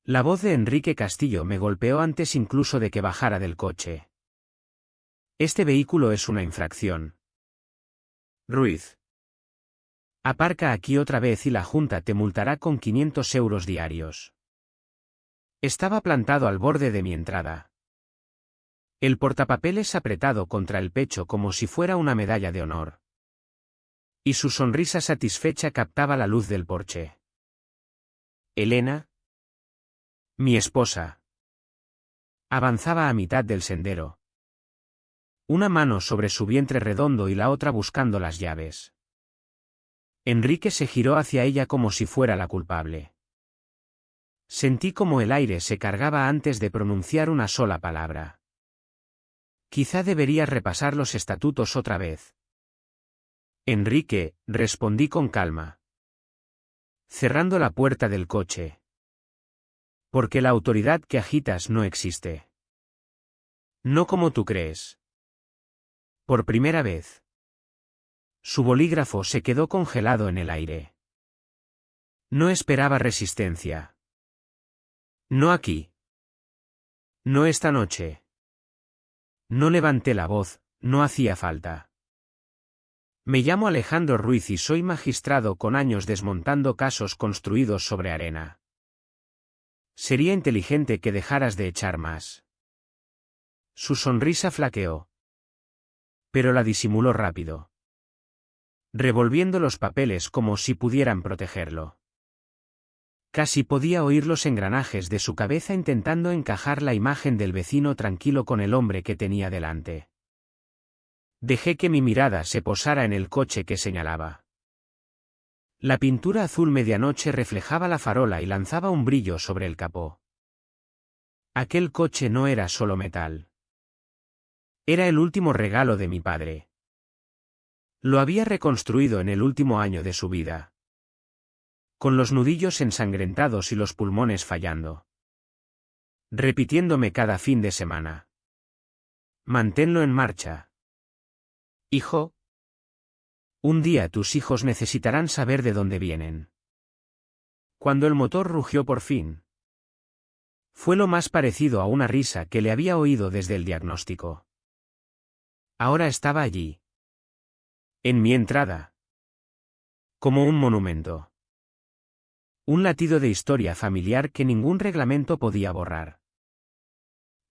La voz de Enrique Castillo me golpeó antes incluso de que bajara del coche. Este vehículo es una infracción. Ruiz. Aparca aquí otra vez y la Junta te multará con 500 euros diarios. Estaba plantado al borde de mi entrada. El portapapeles apretado contra el pecho como si fuera una medalla de honor. Y su sonrisa satisfecha captaba la luz del porche. Elena, mi esposa, avanzaba a mitad del sendero. Una mano sobre su vientre redondo y la otra buscando las llaves. Enrique se giró hacia ella como si fuera la culpable. Sentí como el aire se cargaba antes de pronunciar una sola palabra. Quizá deberías repasar los estatutos otra vez. Enrique, respondí con calma. Cerrando la puerta del coche. Porque la autoridad que agitas no existe. No como tú crees. Por primera vez. Su bolígrafo se quedó congelado en el aire. No esperaba resistencia. No aquí. No esta noche. No levanté la voz, no hacía falta. Me llamo Alejandro Ruiz y soy magistrado con años desmontando casos construidos sobre arena. Sería inteligente que dejaras de echar más. Su sonrisa flaqueó. Pero la disimuló rápido. Revolviendo los papeles como si pudieran protegerlo. Casi podía oír los engranajes de su cabeza intentando encajar la imagen del vecino tranquilo con el hombre que tenía delante. Dejé que mi mirada se posara en el coche que señalaba. La pintura azul medianoche reflejaba la farola y lanzaba un brillo sobre el capó. Aquel coche no era solo metal. Era el último regalo de mi padre. Lo había reconstruido en el último año de su vida. Con los nudillos ensangrentados y los pulmones fallando. Repitiéndome cada fin de semana. Manténlo en marcha. Hijo. Un día tus hijos necesitarán saber de dónde vienen. Cuando el motor rugió por fin. Fue lo más parecido a una risa que le había oído desde el diagnóstico. Ahora estaba allí. En mi entrada. Como un monumento. Un latido de historia familiar que ningún reglamento podía borrar.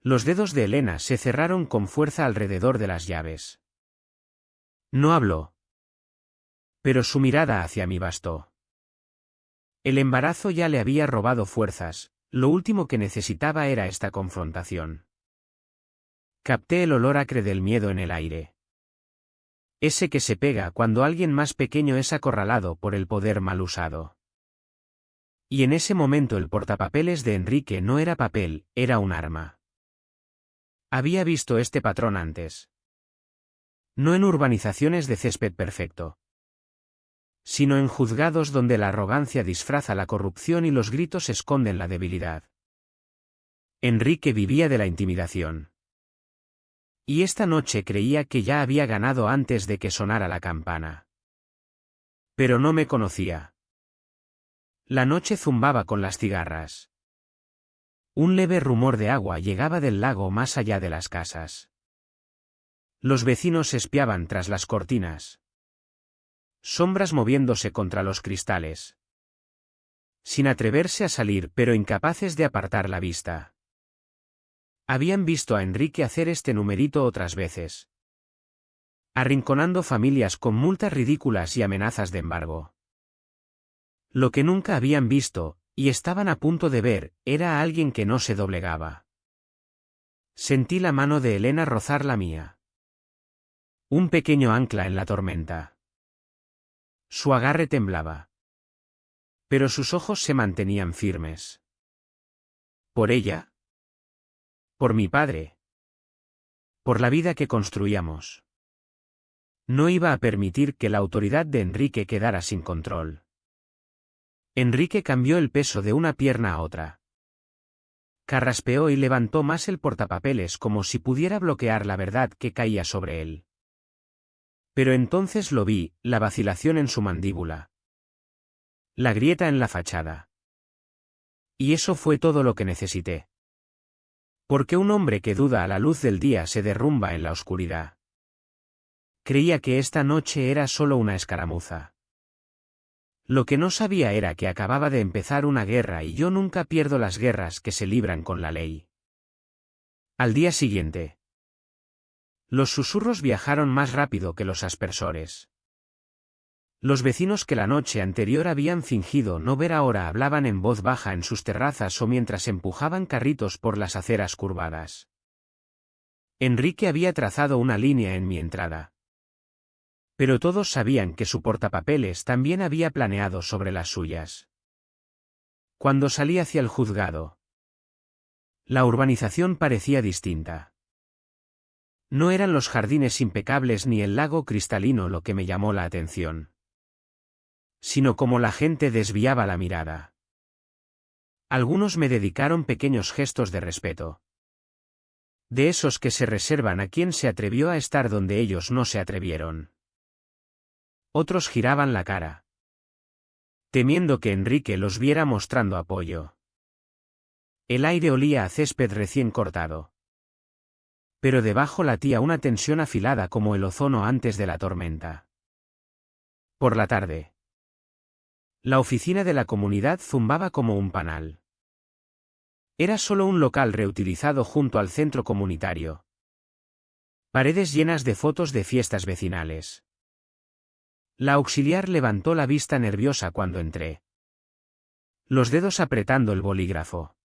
Los dedos de Elena se cerraron con fuerza alrededor de las llaves. No habló. Pero su mirada hacia mí bastó. El embarazo ya le había robado fuerzas, lo último que necesitaba era esta confrontación. Capté el olor acre del miedo en el aire. Ese que se pega cuando alguien más pequeño es acorralado por el poder mal usado. Y en ese momento el portapapeles de Enrique no era papel, era un arma. Había visto este patrón antes. No en urbanizaciones de césped perfecto. Sino en juzgados donde la arrogancia disfraza la corrupción y los gritos esconden la debilidad. Enrique vivía de la intimidación. Y esta noche creía que ya había ganado antes de que sonara la campana. Pero no me conocía. La noche zumbaba con las cigarras. Un leve rumor de agua llegaba del lago más allá de las casas. Los vecinos espiaban tras las cortinas. Sombras moviéndose contra los cristales. Sin atreverse a salir pero incapaces de apartar la vista. Habían visto a Enrique hacer este numerito otras veces. Arrinconando familias con multas ridículas y amenazas de embargo. Lo que nunca habían visto, y estaban a punto de ver, era a alguien que no se doblegaba. Sentí la mano de Elena rozar la mía. Un pequeño ancla en la tormenta. Su agarre temblaba. Pero sus ojos se mantenían firmes. ¿Por ella? Por mi padre. Por la vida que construíamos. No iba a permitir que la autoridad de Enrique quedara sin control. Enrique cambió el peso de una pierna a otra. Carraspeó y levantó más el portapapeles como si pudiera bloquear la verdad que caía sobre él. Pero entonces lo vi, la vacilación en su mandíbula. La grieta en la fachada. Y eso fue todo lo que necesité. Porque un hombre que duda a la luz del día se derrumba en la oscuridad. Creía que esta noche era solo una escaramuza. Lo que no sabía era que acababa de empezar una guerra y yo nunca pierdo las guerras que se libran con la ley. Al día siguiente. Los susurros viajaron más rápido que los aspersores. Los vecinos que la noche anterior habían fingido no ver ahora hablaban en voz baja en sus terrazas o mientras empujaban carritos por las aceras curvadas. Enrique había trazado una línea en mi entrada. Pero todos sabían que su portapapeles también había planeado sobre las suyas. Cuando salí hacia el juzgado, la urbanización parecía distinta. No eran los jardines impecables ni el lago cristalino lo que me llamó la atención, sino cómo la gente desviaba la mirada. Algunos me dedicaron pequeños gestos de respeto. De esos que se reservan a quien se atrevió a estar donde ellos no se atrevieron. Otros giraban la cara, temiendo que Enrique los viera mostrando apoyo. El aire olía a césped recién cortado. Pero debajo latía una tensión afilada como el ozono antes de la tormenta. Por la tarde, la oficina de la comunidad zumbaba como un panal. Era solo un local reutilizado junto al centro comunitario. Paredes llenas de fotos de fiestas vecinales. La auxiliar levantó la vista nerviosa cuando entré. Los dedos apretando el bolígrafo.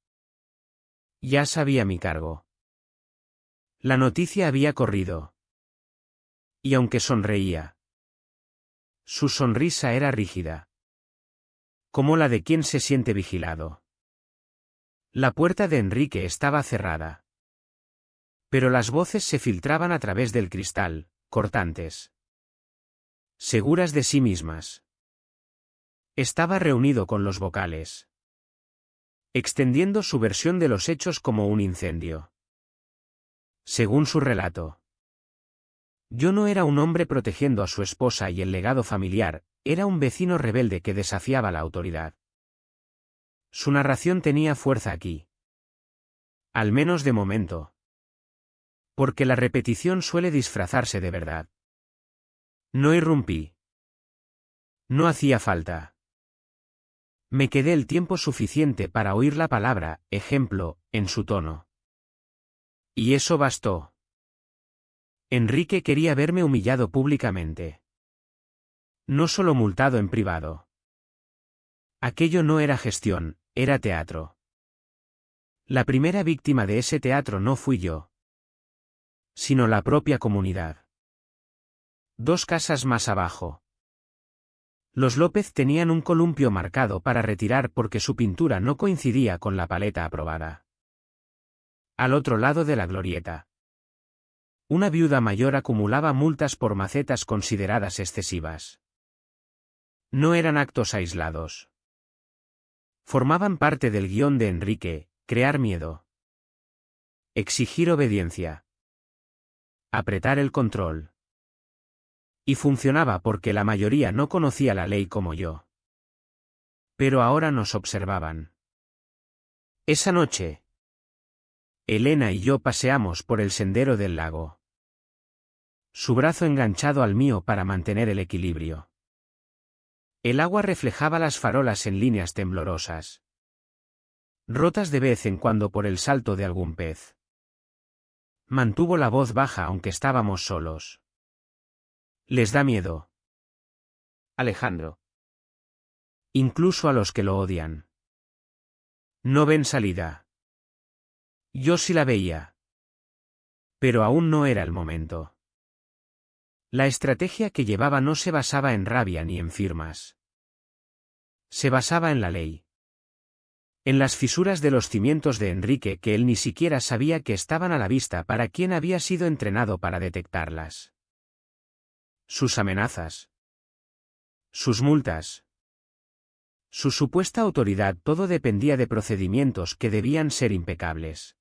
Ya sabía mi cargo. La noticia había corrido. Y aunque sonreía, su sonrisa era rígida. Como la de quien se siente vigilado. La puerta de Enrique estaba cerrada. Pero las voces se filtraban a través del cristal, cortantes. Seguras de sí mismas. Estaba reunido con los vocales. Extendiendo su versión de los hechos como un incendio. Según su relato. Yo no era un hombre protegiendo a su esposa y el legado familiar, era un vecino rebelde que desafiaba la autoridad. Su narración tenía fuerza aquí. Al menos de momento. Porque la repetición suele disfrazarse de verdad. No irrumpí. No hacía falta. Me quedé el tiempo suficiente para oír la palabra, ejemplo, en su tono. Y eso bastó. Enrique quería verme humillado públicamente. No solo multado en privado. Aquello no era gestión, era teatro. La primera víctima de ese teatro no fui yo, sino la propia comunidad. 2 casas más abajo. Los López tenían un columpio marcado para retirar porque su pintura no coincidía con la paleta aprobada. Al otro lado de la glorieta. Una viuda mayor acumulaba multas por macetas consideradas excesivas. No eran actos aislados. Formaban parte del guión de Enrique, crear miedo. Exigir obediencia. Apretar el control. Y funcionaba porque la mayoría no conocía la ley como yo. Pero ahora nos observaban. Esa noche, Elena y yo paseamos por el sendero del lago. Su brazo enganchado al mío para mantener el equilibrio. El agua reflejaba las farolas en líneas temblorosas. Rotas de vez en cuando por el salto de algún pez. Mantuvo la voz baja aunque estábamos solos. ¿Les da miedo? Alejandro. Incluso a los que lo odian. No ven salida. Yo sí la veía. Pero aún no era el momento. La estrategia que llevaba no se basaba en rabia ni en firmas. Se basaba en la ley. En las fisuras de los cimientos de Enrique que él ni siquiera sabía que estaban a la vista para quien había sido entrenado para detectarlas. Sus amenazas. Sus multas. Su supuesta autoridad, todo dependía de procedimientos que debían ser impecables.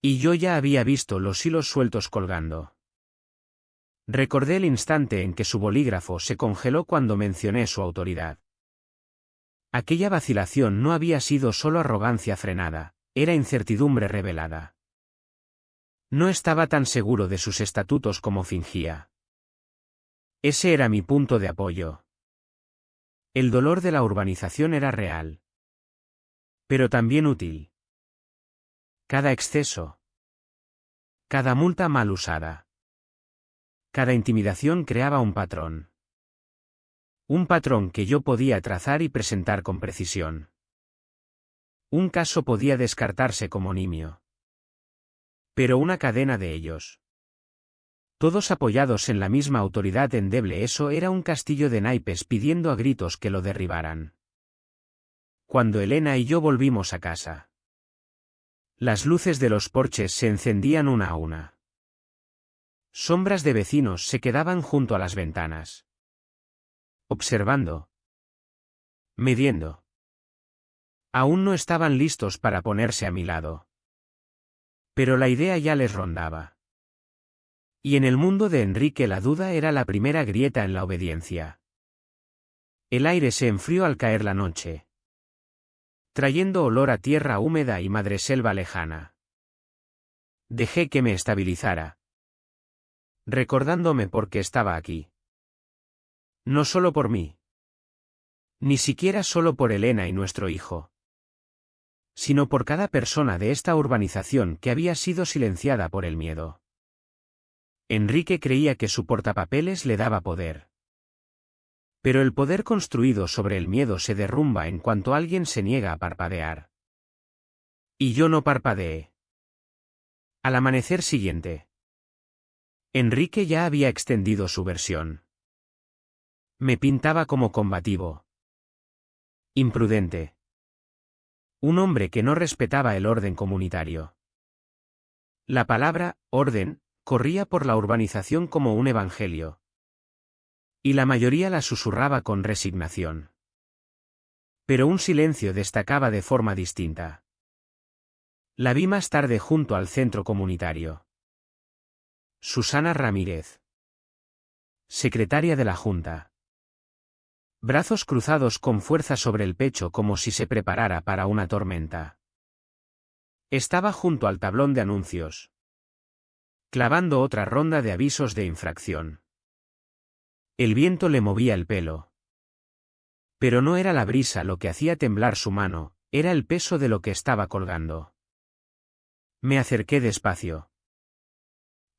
Y yo ya había visto los hilos sueltos colgando. Recordé el instante en que su bolígrafo se congeló cuando mencioné su autoridad. Aquella vacilación no había sido solo arrogancia frenada, era incertidumbre revelada. No estaba tan seguro de sus estatutos como fingía. Ese era mi punto de apoyo. El dolor de la urbanización era real. Pero también útil. Cada exceso. Cada multa mal usada. Cada intimidación creaba un patrón. Un patrón que yo podía trazar y presentar con precisión. Un caso podía descartarse como nimio. Pero una cadena de ellos. Todos apoyados en la misma autoridad endeble, eso era un castillo de naipes pidiendo a gritos que lo derribaran. Cuando Elena y yo volvimos a casa. Las luces de los porches se encendían una a una. Sombras de vecinos se quedaban junto a las ventanas. Observando. Midiendo. Aún no estaban listos para ponerse a mi lado. Pero la idea ya les rondaba. Y en el mundo de Enrique la duda era la primera grieta en la obediencia. El aire se enfrió al caer la noche, trayendo olor a tierra húmeda y madreselva lejana. Dejé que me estabilizara, recordándome por qué estaba aquí. No solo por mí. Ni siquiera solo por Elena y nuestro hijo. Sino por cada persona de esta urbanización que había sido silenciada por el miedo. Enrique creía que su portapapeles le daba poder. Pero el poder construido sobre el miedo se derrumba en cuanto alguien se niega a parpadear. Y yo no parpadeé. Al amanecer siguiente. Enrique ya había extendido su versión. Me pintaba como combativo. Imprudente. Un hombre que no respetaba el orden comunitario. La palabra, orden, corría por la urbanización como un evangelio. Y la mayoría la susurraba con resignación. Pero un silencio destacaba de forma distinta. La vi más tarde junto al centro comunitario. Susana Ramírez. Secretaria de la Junta. Brazos cruzados con fuerza sobre el pecho como si se preparara para una tormenta. Estaba junto al tablón de anuncios, clavando otra ronda de avisos de infracción. El viento le movía el pelo. Pero no era la brisa lo que hacía temblar su mano, era el peso de lo que estaba colgando. Me acerqué despacio,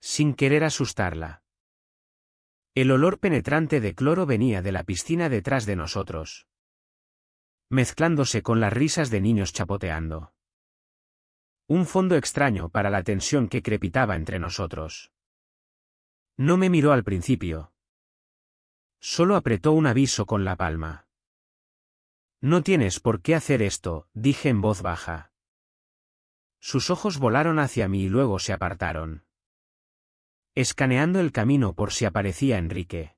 sin querer asustarla. El olor penetrante de cloro venía de la piscina detrás de nosotros, mezclándose con las risas de niños chapoteando. Un fondo extraño para la tensión que crepitaba entre nosotros. No me miró al principio. Solo apretó un aviso con la palma. No tienes por qué hacer esto, dije en voz baja. Sus ojos volaron hacia mí y luego se apartaron, escaneando el camino por si aparecía Enrique.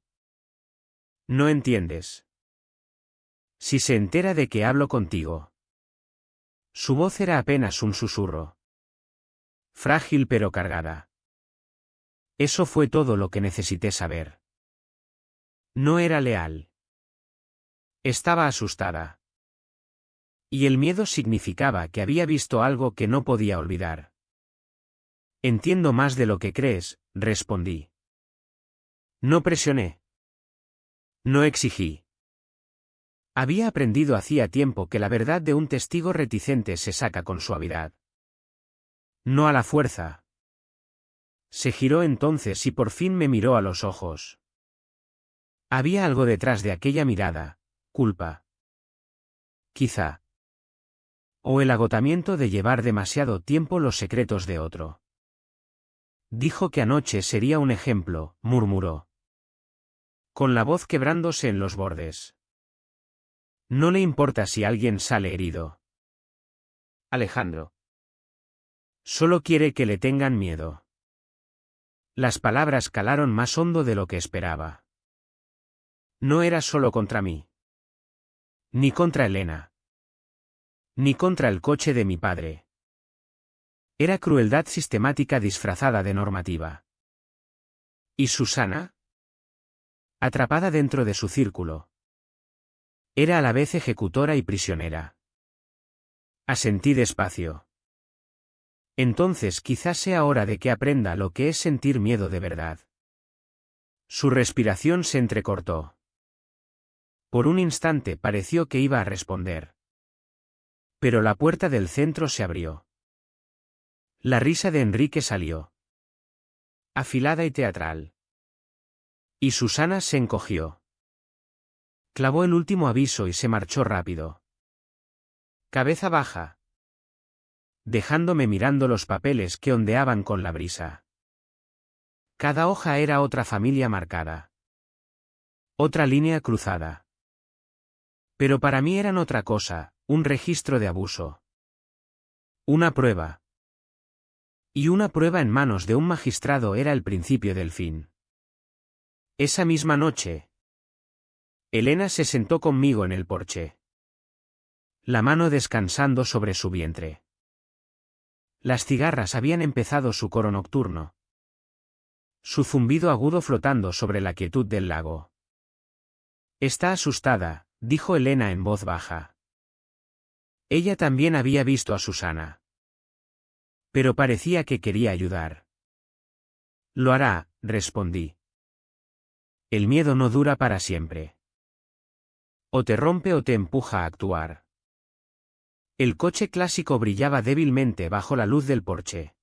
No entiendes. Si se entera de que hablo contigo. Su voz era apenas un susurro. Frágil pero cargada. Eso fue todo lo que necesité saber. No era leal. Estaba asustada. Y el miedo significaba que había visto algo que no podía olvidar. Entiendo más de lo que crees, respondí. No presioné. No exigí. Había aprendido hacía tiempo que la verdad de un testigo reticente se saca con suavidad. No a la fuerza. Se giró entonces y por fin me miró a los ojos. Había algo detrás de aquella mirada, culpa. Quizá. O el agotamiento de llevar demasiado tiempo los secretos de otro. Dijo que anoche sería un ejemplo, murmuró, con la voz quebrándose en los bordes. No le importa si alguien sale herido. Alejandro. Solo quiere que le tengan miedo. Las palabras calaron más hondo de lo que esperaba. No era solo contra mí. Ni contra Elena. Ni contra el coche de mi padre. Era crueldad sistemática disfrazada de normativa. ¿Y Susana? Atrapada dentro de su círculo. Era a la vez ejecutora y prisionera. Asentí despacio. Entonces quizás sea hora de que aprenda lo que es sentir miedo de verdad. Su respiración se entrecortó. Por un instante pareció que iba a responder. Pero la puerta del centro se abrió. La risa de Enrique salió. Afilada y teatral. Y Susana se encogió. Clavó el último aviso y se marchó rápido. Cabeza baja. Dejándome mirando los papeles que ondeaban con la brisa. Cada hoja era otra familia marcada. Otra línea cruzada. Pero para mí eran otra cosa, un registro de abuso. Una prueba. Y una prueba en manos de un magistrado era el principio del fin. Esa misma noche, Elena se sentó conmigo en el porche. La mano descansando sobre su vientre. Las cigarras habían empezado su coro nocturno. Su zumbido agudo flotando sobre la quietud del lago. Está asustada, dijo Elena en voz baja. Ella también había visto a Susana. Pero parecía que quería ayudar. Lo hará, respondí. El miedo no dura para siempre. O te rompe o te empuja a actuar. El coche clásico brillaba débilmente bajo la luz del porche.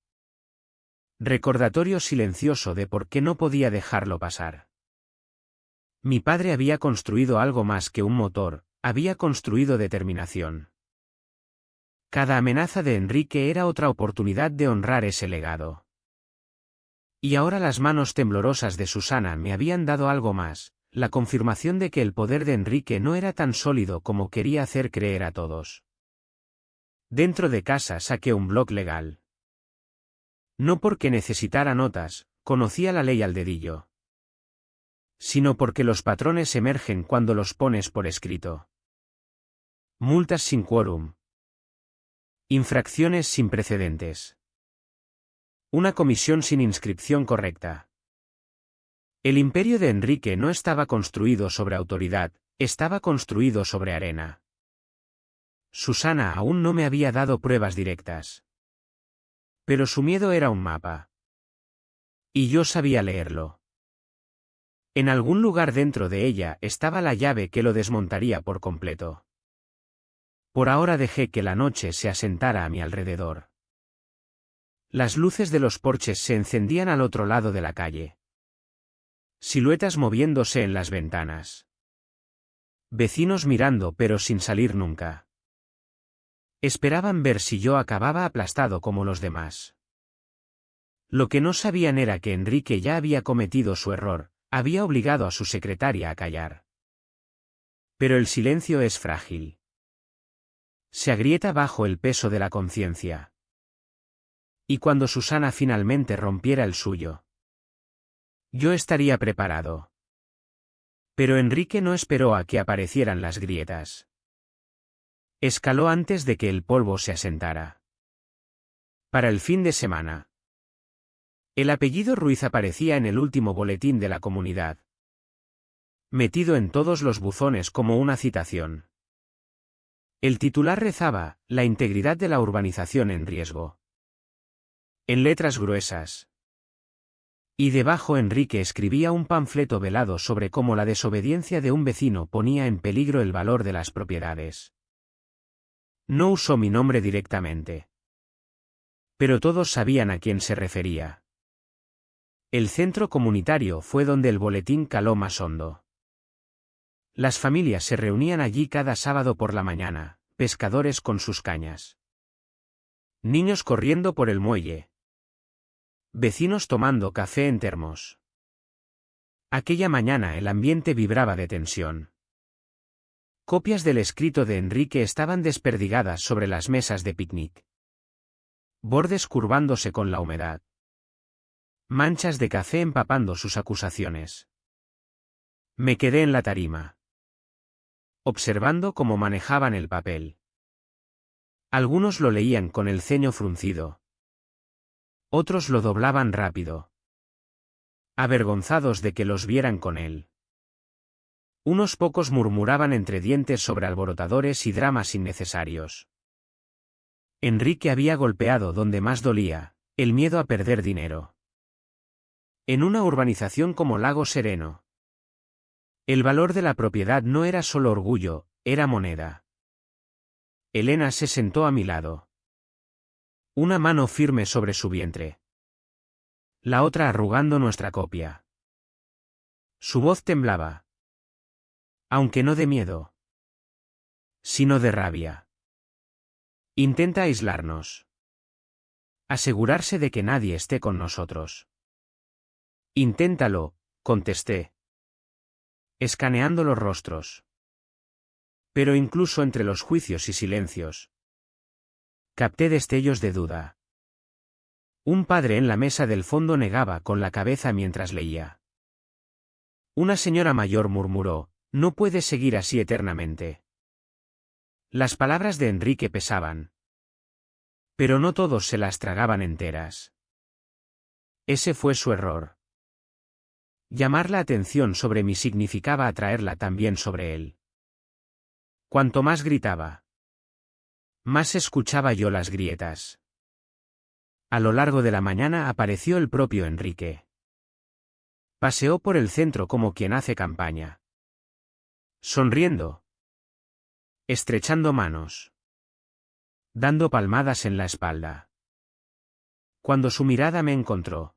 Recordatorio silencioso de por qué no podía dejarlo pasar. Mi padre había construido algo más que un motor, había construido determinación. Cada amenaza de Enrique era otra oportunidad de honrar ese legado. Y ahora las manos temblorosas de Susana me habían dado algo más, la confirmación de que el poder de Enrique no era tan sólido como quería hacer creer a todos. Dentro de casa saqué un blog legal. No porque necesitara notas, conocía la ley al dedillo. Sino porque los patrones emergen cuando los pones por escrito. Multas sin quórum. Infracciones sin precedentes. Una comisión sin inscripción correcta. El imperio de Enrique no estaba construido sobre autoridad, estaba construido sobre arena. Susana aún no me había dado pruebas directas. Pero su miedo era un mapa. Y yo sabía leerlo. En algún lugar dentro de ella estaba la llave que lo desmontaría por completo. Por ahora dejé que la noche se asentara a mi alrededor. Las luces de los porches se encendían al otro lado de la calle. Siluetas moviéndose en las ventanas. Vecinos mirando pero sin salir nunca. Esperaban ver si yo acababa aplastado como los demás. Lo que no sabían era que Enrique ya había cometido su error, había obligado a su secretaria a callar. Pero el silencio es frágil. Se agrieta bajo el peso de la conciencia. Y cuando Susana finalmente rompiera el suyo, yo estaría preparado. Pero Enrique no esperó a que aparecieran las grietas. Escaló antes de que el polvo se asentara. Para el fin de semana. El apellido Ruiz aparecía en el último boletín de la comunidad. Metido en todos los buzones como una citación. El titular rezaba, la integridad de la urbanización en riesgo. En letras gruesas. Y debajo Enrique escribía un panfleto velado sobre cómo la desobediencia de un vecino ponía en peligro el valor de las propiedades. No usó mi nombre directamente. Pero todos sabían a quién se refería. El centro comunitario fue donde el boletín caló más hondo. Las familias se reunían allí cada sábado por la mañana, pescadores con sus cañas. Niños corriendo por el muelle. Vecinos tomando café en termos. Aquella mañana el ambiente vibraba de tensión. Copias del escrito de Enrique estaban desperdigadas sobre las mesas de picnic. Bordes curvándose con la humedad. Manchas de café empapando sus acusaciones. Me quedé en la tarima. Observando cómo manejaban el papel. Algunos lo leían con el ceño fruncido. Otros lo doblaban rápido. Avergonzados de que los vieran con él. Unos pocos murmuraban entre dientes sobre alborotadores y dramas innecesarios. Enrique había golpeado donde más dolía, el miedo a perder dinero. En una urbanización como Lago Sereno. El valor de la propiedad no era solo orgullo, era moneda. Elena se sentó a mi lado. Una mano firme sobre su vientre. La otra arrugando nuestra copia. Su voz temblaba. Aunque no de miedo, sino de rabia. Intenta aislarnos. Asegurarse de que nadie esté con nosotros. Inténtalo, contesté. Escaneando los rostros. Pero incluso entre los juicios y silencios. Capté destellos de duda. Un padre en la mesa del fondo negaba con la cabeza mientras leía. Una señora mayor murmuró, no puede seguir así eternamente. Las palabras de Enrique pesaban. Pero no todos se las tragaban enteras. Ese fue su error. Llamar la atención sobre mí significaba atraerla también sobre él. Cuanto más gritaba, más escuchaba yo las grietas. A lo largo de la mañana apareció el propio Enrique. Paseó por el centro como quien hace campaña. Sonriendo. Estrechando manos. Dando palmadas en la espalda. Cuando su mirada me encontró,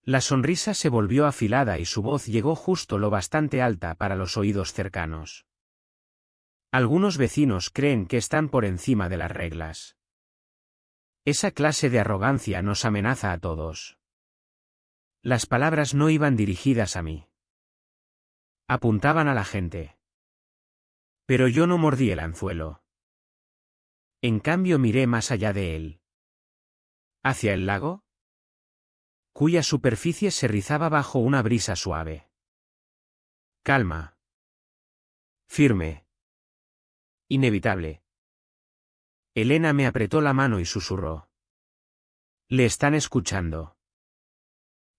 la sonrisa se volvió afilada y su voz llegó justo lo bastante alta para los oídos cercanos. Algunos vecinos creen que están por encima de las reglas. Esa clase de arrogancia nos amenaza a todos. Las palabras no iban dirigidas a mí. Apuntaban a la gente. Pero yo no mordí el anzuelo. En cambio miré más allá de él. ¿Hacia el lago? Cuya superficie se rizaba bajo una brisa suave. Calma. Firme. Inevitable. Elena me apretó la mano y susurró. Le están escuchando.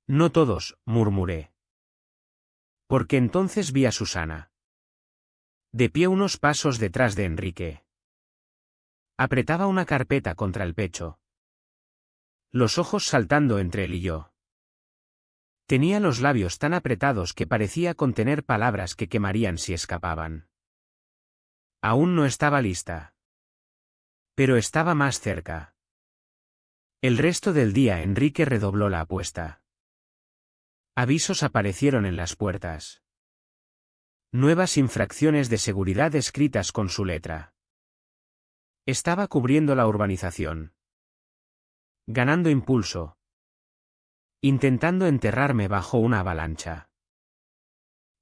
No todos, murmuré. Porque entonces vi a Susana. De pie unos pasos detrás de Enrique. Apretaba una carpeta contra el pecho. Los ojos saltando entre él y yo. Tenía los labios tan apretados que parecía contener palabras que quemarían si escapaban. Aún no estaba lista. Pero estaba más cerca. El resto del día Enrique redobló la apuesta. Avisos aparecieron en las puertas. Nuevas infracciones de seguridad escritas con su letra. Estaba cubriendo la urbanización. Ganando impulso. Intentando enterrarme bajo una avalancha.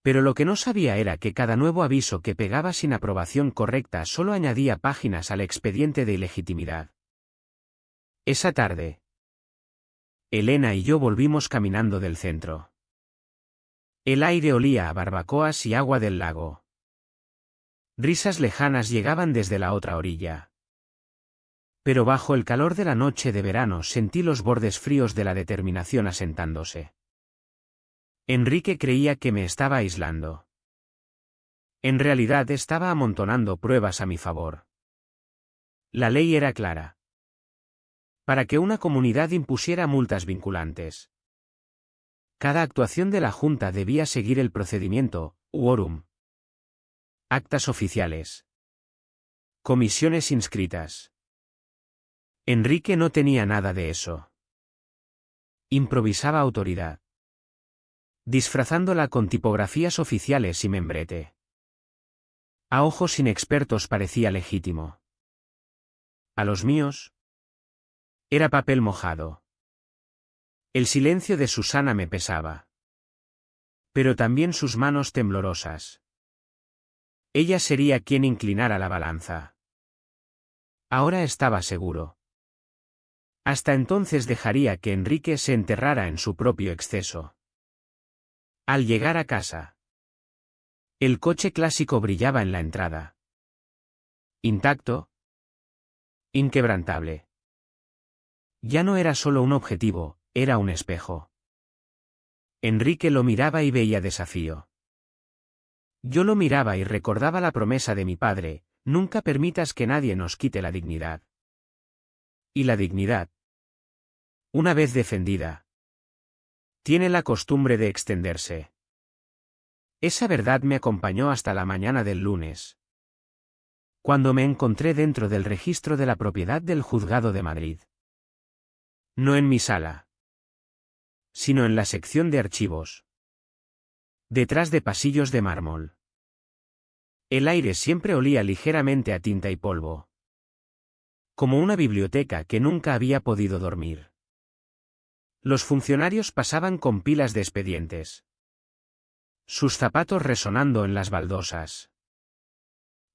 Pero lo que no sabía era que cada nuevo aviso que pegaba sin aprobación correcta solo añadía páginas al expediente de ilegitimidad. Esa tarde, Elena y yo volvimos caminando del centro. El aire olía a barbacoas y agua del lago. Risas lejanas llegaban desde la otra orilla. Pero bajo el calor de la noche de verano sentí los bordes fríos de la determinación asentándose. Enrique creía que me estaba aislando. En realidad estaba amontonando pruebas a mi favor. La ley era clara. Para que una comunidad impusiera multas vinculantes, cada actuación de la Junta debía seguir el procedimiento, quórum. Actas oficiales. Comisiones inscritas. Enrique no tenía nada de eso. Improvisaba autoridad. Disfrazándola con tipografías oficiales y membrete. A ojos inexpertos parecía legítimo. A los míos, era papel mojado. El silencio de Susana me pesaba. Pero también sus manos temblorosas. Ella sería quien inclinara la balanza. Ahora estaba seguro. Hasta entonces dejaría que Enrique se enterrara en su propio exceso. Al llegar a casa, el coche clásico brillaba en la entrada. Intacto. Inquebrantable. Ya no era solo un objetivo, era un espejo. Enrique lo miraba y veía desafío. Yo lo miraba y recordaba la promesa de mi padre: nunca permitas que nadie nos quite la dignidad. Y la dignidad, una vez defendida, tiene la costumbre de extenderse. Esa verdad me acompañó hasta la mañana del lunes, cuando me encontré dentro del registro de la propiedad del Juzgado de Madrid. No en mi sala, sino en la sección de archivos, detrás de pasillos de mármol. El aire siempre olía ligeramente a tinta y polvo, como una biblioteca que nunca había podido dormir. Los funcionarios pasaban con pilas de expedientes, sus zapatos resonando en las baldosas.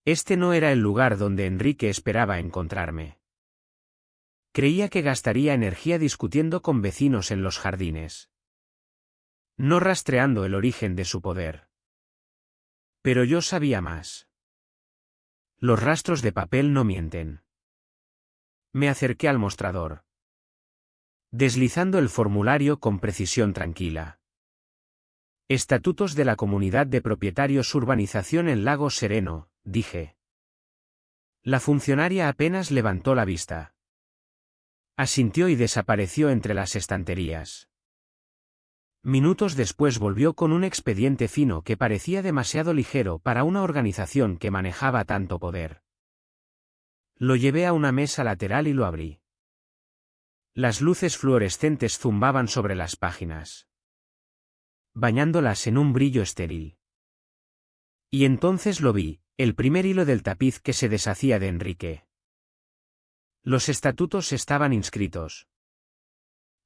Este no era el lugar donde Enrique esperaba encontrarme. Creía que gastaría energía discutiendo con vecinos en los jardines, no rastreando el origen de su poder. Pero yo sabía más. Los rastros de papel no mienten. Me acerqué al mostrador, deslizando el formulario con precisión tranquila. Estatutos de la Comunidad de Propietarios, Urbanización en Lago Sereno, dije. La funcionaria apenas levantó la vista. Asintió y desapareció entre las estanterías. Minutos después volvió con un expediente fino que parecía demasiado ligero para una organización que manejaba tanto poder. Lo llevé a una mesa lateral y lo abrí. Las luces fluorescentes zumbaban sobre las páginas, bañándolas en un brillo estéril. Y entonces lo vi, el primer hilo del tapiz que se deshacía de Enrique. Los estatutos estaban inscritos.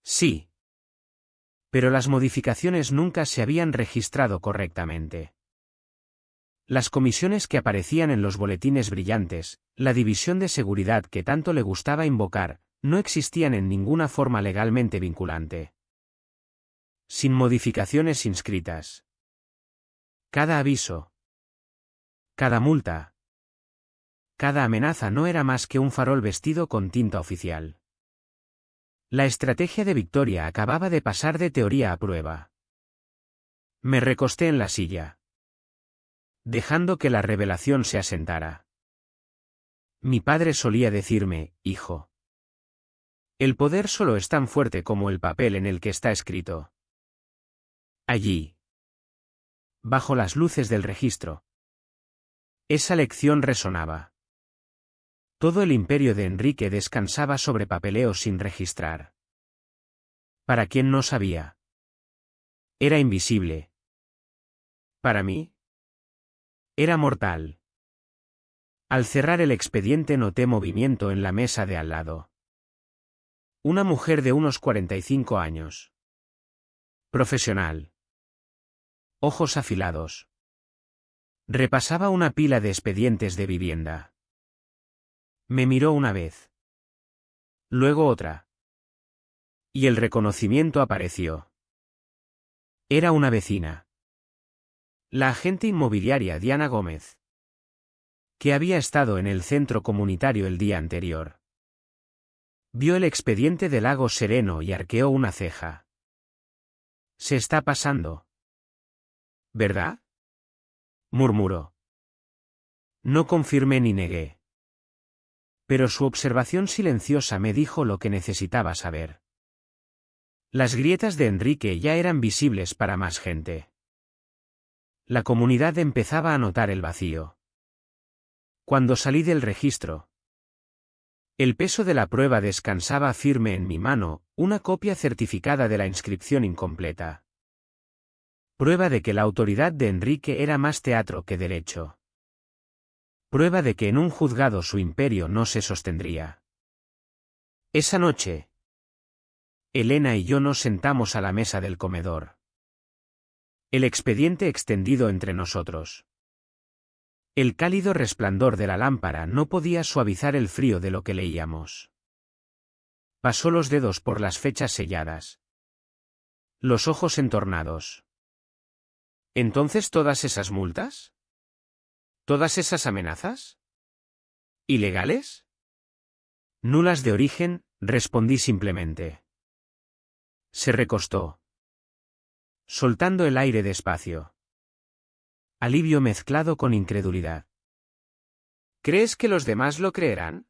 Sí. Pero las modificaciones nunca se habían registrado correctamente. Las comisiones que aparecían en los boletines brillantes, la división de seguridad que tanto le gustaba invocar, no existían en ninguna forma legalmente vinculante. Sin modificaciones inscritas. Cada aviso, cada multa, cada amenaza no era más que un farol vestido con tinta oficial. La estrategia de Victoria acababa de pasar de teoría a prueba. Me recosté en la silla, dejando que la revelación se asentara. Mi padre solía decirme: hijo, el poder solo es tan fuerte como el papel en el que está escrito. Allí, bajo las luces del registro, esa lección resonaba. Todo el imperio de Enrique descansaba sobre papeleos sin registrar. Para quien no sabía, era invisible. Para mí, era mortal. Al cerrar el expediente noté movimiento en la mesa de al lado. Una mujer de unos 45 años. Profesional. Ojos afilados. Repasaba una pila de expedientes de vivienda. Me miró una vez. Luego otra. Y el reconocimiento apareció. Era una vecina. La agente inmobiliaria Diana Gómez, que había estado en el centro comunitario el día anterior. Vio el expediente de Lago Sereno y arqueó una ceja. Se está pasando, ¿verdad?, murmuró. No confirmé ni negué. Pero su observación silenciosa me dijo lo que necesitaba saber. Las grietas de Enrique ya eran visibles para más gente. La comunidad empezaba a notar el vacío. Cuando salí del registro, el peso de la prueba descansaba firme en mi mano, una copia certificada de la inscripción incompleta. Prueba de que la autoridad de Enrique era más teatro que derecho. Prueba de que en un juzgado su imperio no se sostendría. Esa noche, Elena y yo nos sentamos a la mesa del comedor. El expediente extendido entre nosotros. El cálido resplandor de la lámpara no podía suavizar el frío de lo que leíamos. Pasó los dedos por las fechas selladas. Los ojos entornados. ¿Entonces todas esas multas? ¿Todas esas amenazas? ¿Ilegales? Nulas de origen, respondí simplemente. Se recostó, soltando el aire despacio. Alivio mezclado con incredulidad. ¿Crees que los demás lo creerán?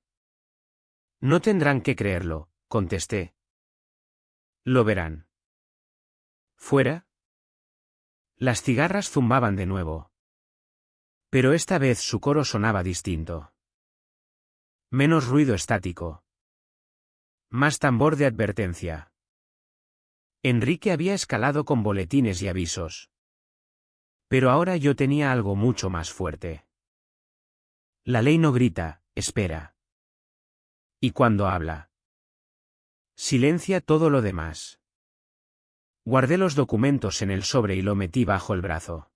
No tendrán que creerlo, contesté. Lo verán. ¿Fuera? Las cigarras zumbaban de nuevo. Pero esta vez su coro sonaba distinto. Menos ruido estático. Más tambor de advertencia. Enrique había escalado con boletines y avisos. Pero ahora yo tenía algo mucho más fuerte. La ley no grita, espera. Y cuando habla, silencia todo lo demás. Guardé los documentos en el sobre y lo metí bajo el brazo.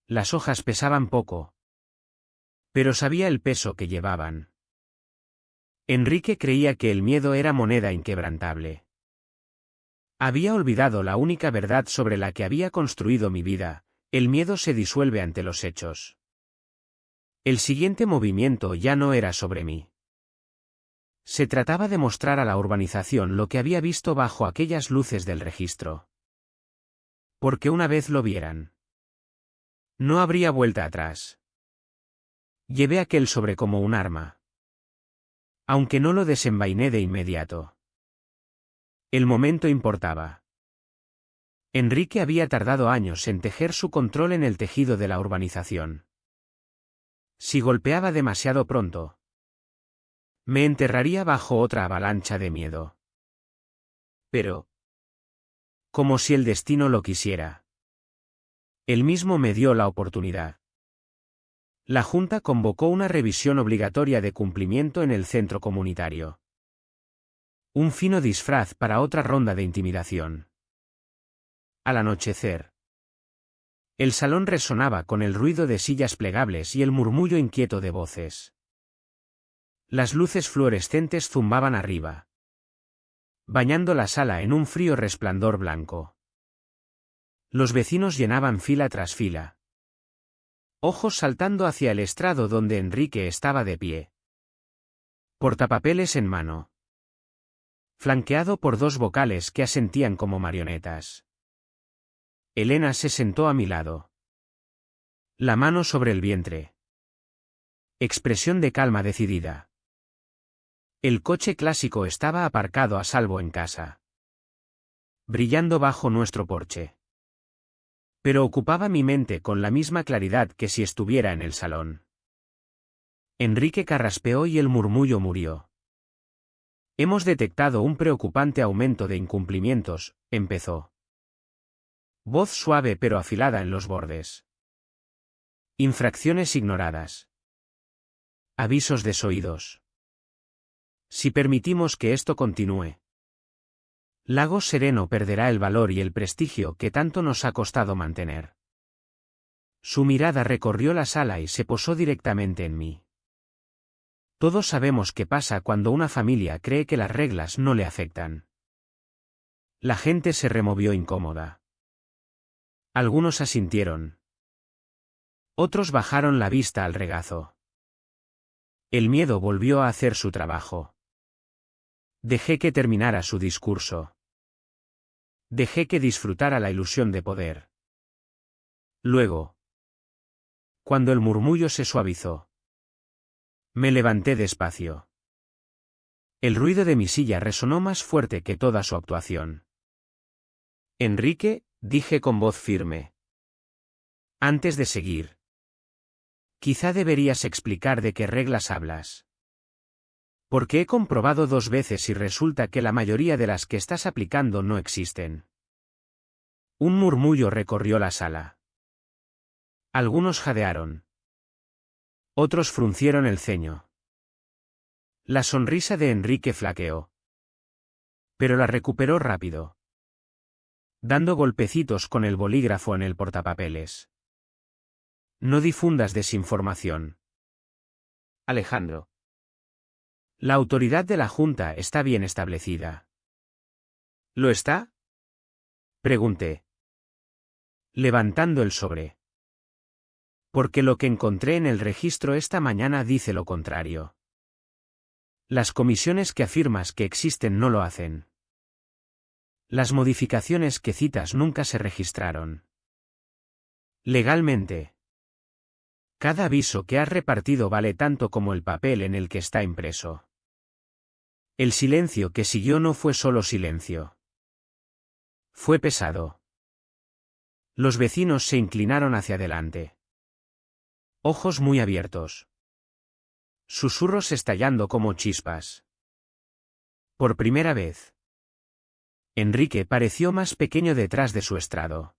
Las hojas pesaban poco. Pero sabía el peso que llevaban. Enrique creía que el miedo era moneda inquebrantable. Había olvidado la única verdad sobre la que había construido mi vida: el miedo se disuelve ante los hechos. El siguiente movimiento ya no era sobre mí. Se trataba de mostrar a la urbanización lo que había visto bajo aquellas luces del registro. Porque una vez lo vieran, no habría vuelta atrás. Llevé aquel sobre como un arma. Aunque no lo desenvainé de inmediato. El momento importaba. Enrique había tardado años en tejer su control en el tejido de la urbanización. Si golpeaba demasiado pronto, me enterraría bajo otra avalancha de miedo. Pero, como si el destino lo quisiera, él mismo me dio la oportunidad. La Junta convocó una revisión obligatoria de cumplimiento en el centro comunitario. Un fino disfraz para otra ronda de intimidación. Al anochecer, el salón resonaba con el ruido de sillas plegables y el murmullo inquieto de voces. Las luces fluorescentes zumbaban arriba, bañando la sala en un frío resplandor blanco. Los vecinos llenaban fila tras fila, ojos saltando hacia el estrado donde Enrique estaba de pie, portapapeles en mano, flanqueado por dos vocales que asentían como marionetas. Elena se sentó a mi lado. La mano sobre el vientre. Expresión de calma decidida. El coche clásico estaba aparcado a salvo en casa, brillando bajo nuestro porche. Pero ocupaba mi mente con la misma claridad que si estuviera en el salón. Enrique carraspeó y el murmullo murió. Hemos detectado un preocupante aumento de incumplimientos, empezó. Voz suave pero afilada en los bordes. Infracciones ignoradas. Avisos desoídos. Si permitimos que esto continúe, Lagos Sereno perderá el valor y el prestigio que tanto nos ha costado mantener. Su mirada recorrió la sala y se posó directamente en mí. Todos sabemos qué pasa cuando una familia cree que las reglas no le afectan. La gente se removió incómoda. Algunos asintieron. Otros bajaron la vista al regazo. El miedo volvió a hacer su trabajo. Dejé que terminara su discurso. Dejé que disfrutara la ilusión de poder. Luego, cuando el murmullo se suavizó, me levanté despacio. El ruido de mi silla resonó más fuerte que toda su actuación. Enrique, dije con voz firme. Antes de seguir, quizá deberías explicar de qué reglas hablas. Porque he comprobado 2 veces y resulta que la mayoría de las que estás aplicando no existen. Un murmullo recorrió la sala. Algunos jadearon. Otros fruncieron el ceño. La sonrisa de Enrique flaqueó. Pero la recuperó rápido, dando golpecitos con el bolígrafo en el portapapeles. No difundas desinformación, Alejandro. La autoridad de la Junta está bien establecida. ¿Lo está? Pregunté, levantando el sobre. Porque lo que encontré en el registro esta mañana dice lo contrario. Las comisiones que afirmas que existen no lo hacen. Las modificaciones que citas nunca se registraron. Legalmente. Cada aviso que has repartido vale tanto como el papel en el que está impreso. El silencio que siguió no fue solo silencio. Fue pesado. Los vecinos se inclinaron hacia adelante. Ojos muy abiertos. Susurros estallando como chispas. Por primera vez. Enrique pareció más pequeño detrás de su estrado.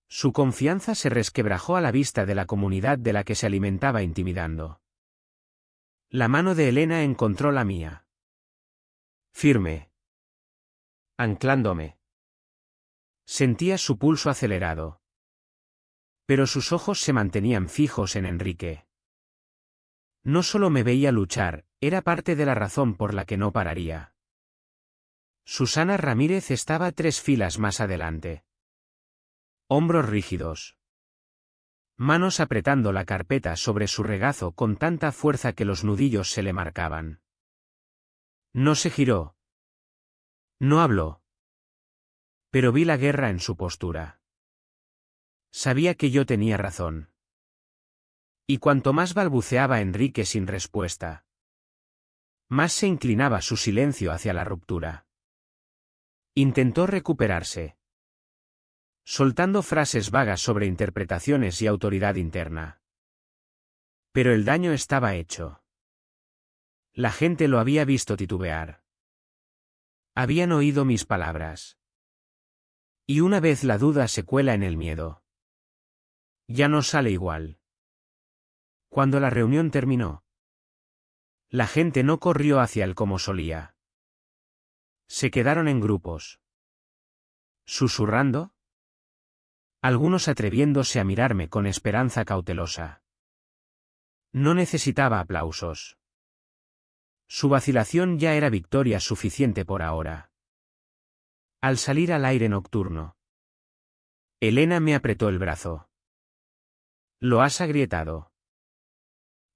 Su confianza se resquebrajó a la vista de la comunidad de la que se alimentaba intimidando. La mano de Elena encontró la mía. Firme. Anclándome. Sentía su pulso acelerado. Pero sus ojos se mantenían fijos en Enrique. No solo me veía luchar, era parte de la razón por la que no pararía. Susana Ramírez estaba 3 filas más adelante. Hombros rígidos. Manos apretando la carpeta sobre su regazo con tanta fuerza que los nudillos se le marcaban. No se giró. No habló. Pero vi la guerra en su postura. Sabía que yo tenía razón. Y cuanto más balbuceaba Enrique sin respuesta, más se inclinaba su silencio hacia la ruptura. Intentó recuperarse, soltando frases vagas sobre interpretaciones y autoridad interna. Pero el daño estaba hecho. La gente lo había visto titubear. Habían oído mis palabras. Y una vez la duda se cuela en el miedo, ya no sale igual. Cuando la reunión terminó, la gente no corrió hacia él como solía. Se quedaron en grupos. Susurrando. Algunos atreviéndose a mirarme con esperanza cautelosa. No necesitaba aplausos. Su vacilación ya era victoria suficiente por ahora. Al salir al aire nocturno, Elena me apretó el brazo. Lo has agrietado.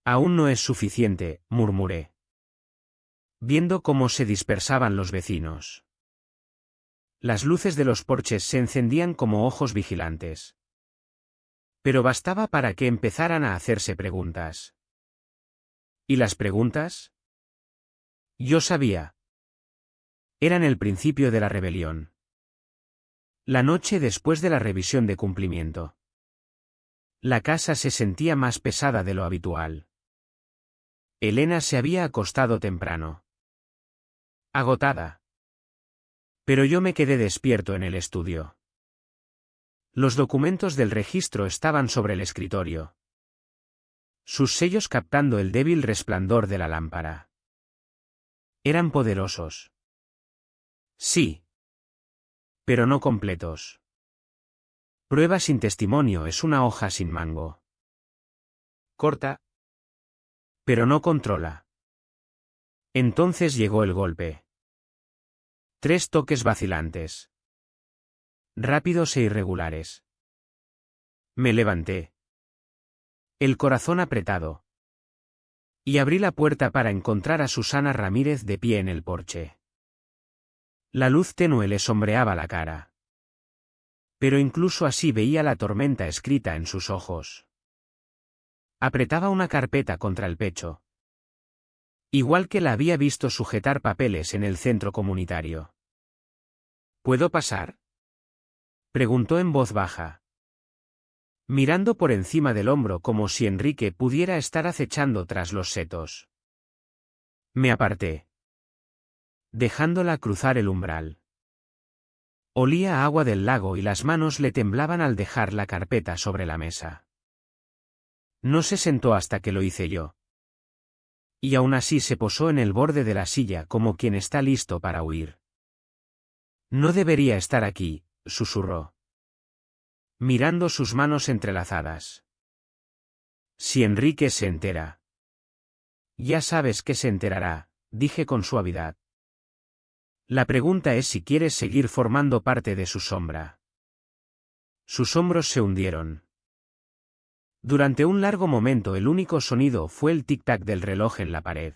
Aún no es suficiente, murmuré, viendo cómo se dispersaban los vecinos. Las luces de los porches se encendían como ojos vigilantes. Pero bastaba para que empezaran a hacerse preguntas. ¿Y las preguntas? Yo sabía. Eran el principio de la rebelión. La noche después de la revisión de cumplimiento. La casa se sentía más pesada de lo habitual. Elena se había acostado temprano. Agotada. Pero yo me quedé despierto en el estudio. Los documentos del registro estaban sobre el escritorio. Sus sellos captando el débil resplandor de la lámpara. Eran poderosos. Sí. Pero no completos. Prueba sin testimonio es una hoja sin mango. Corta. Pero no controla. Entonces llegó el golpe. 3 toques vacilantes. Rápidos e irregulares. Me levanté. El corazón apretado. Y abrí la puerta para encontrar a Susana Ramírez de pie en el porche. La luz tenue le sombreaba la cara. Pero incluso así veía la tormenta escrita en sus ojos. Apretaba una carpeta contra el pecho. Igual que la había visto sujetar papeles en el centro comunitario. ¿Puedo pasar?, preguntó en voz baja, mirando por encima del hombro como si Enrique pudiera estar acechando tras los setos. Me aparté, dejándola cruzar el umbral. Olía a agua del lago y las manos le temblaban al dejar la carpeta sobre la mesa. No se sentó hasta que lo hice yo. Y aún así se posó en el borde de la silla como quien está listo para huir. No debería estar aquí, susurró, mirando sus manos entrelazadas. Si Enrique se entera. Ya sabes que se enterará, dije con suavidad. La pregunta es si quieres seguir formando parte de su sombra. Sus hombros se hundieron. Durante un largo momento el único sonido fue el tic-tac del reloj en la pared.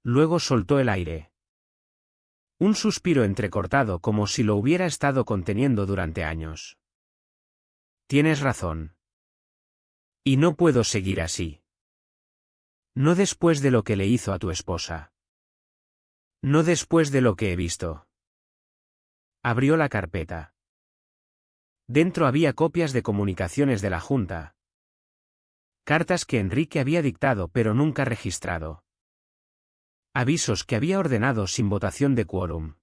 Luego soltó el aire. Un suspiro entrecortado como si lo hubiera estado conteniendo durante años. Tienes razón. Y no puedo seguir así. No después de lo que le hizo a tu esposa. No después de lo que he visto. Abrió la carpeta. Dentro había copias de comunicaciones de la Junta. Cartas que Enrique había dictado pero nunca registrado. Avisos que había ordenado sin votación de quórum.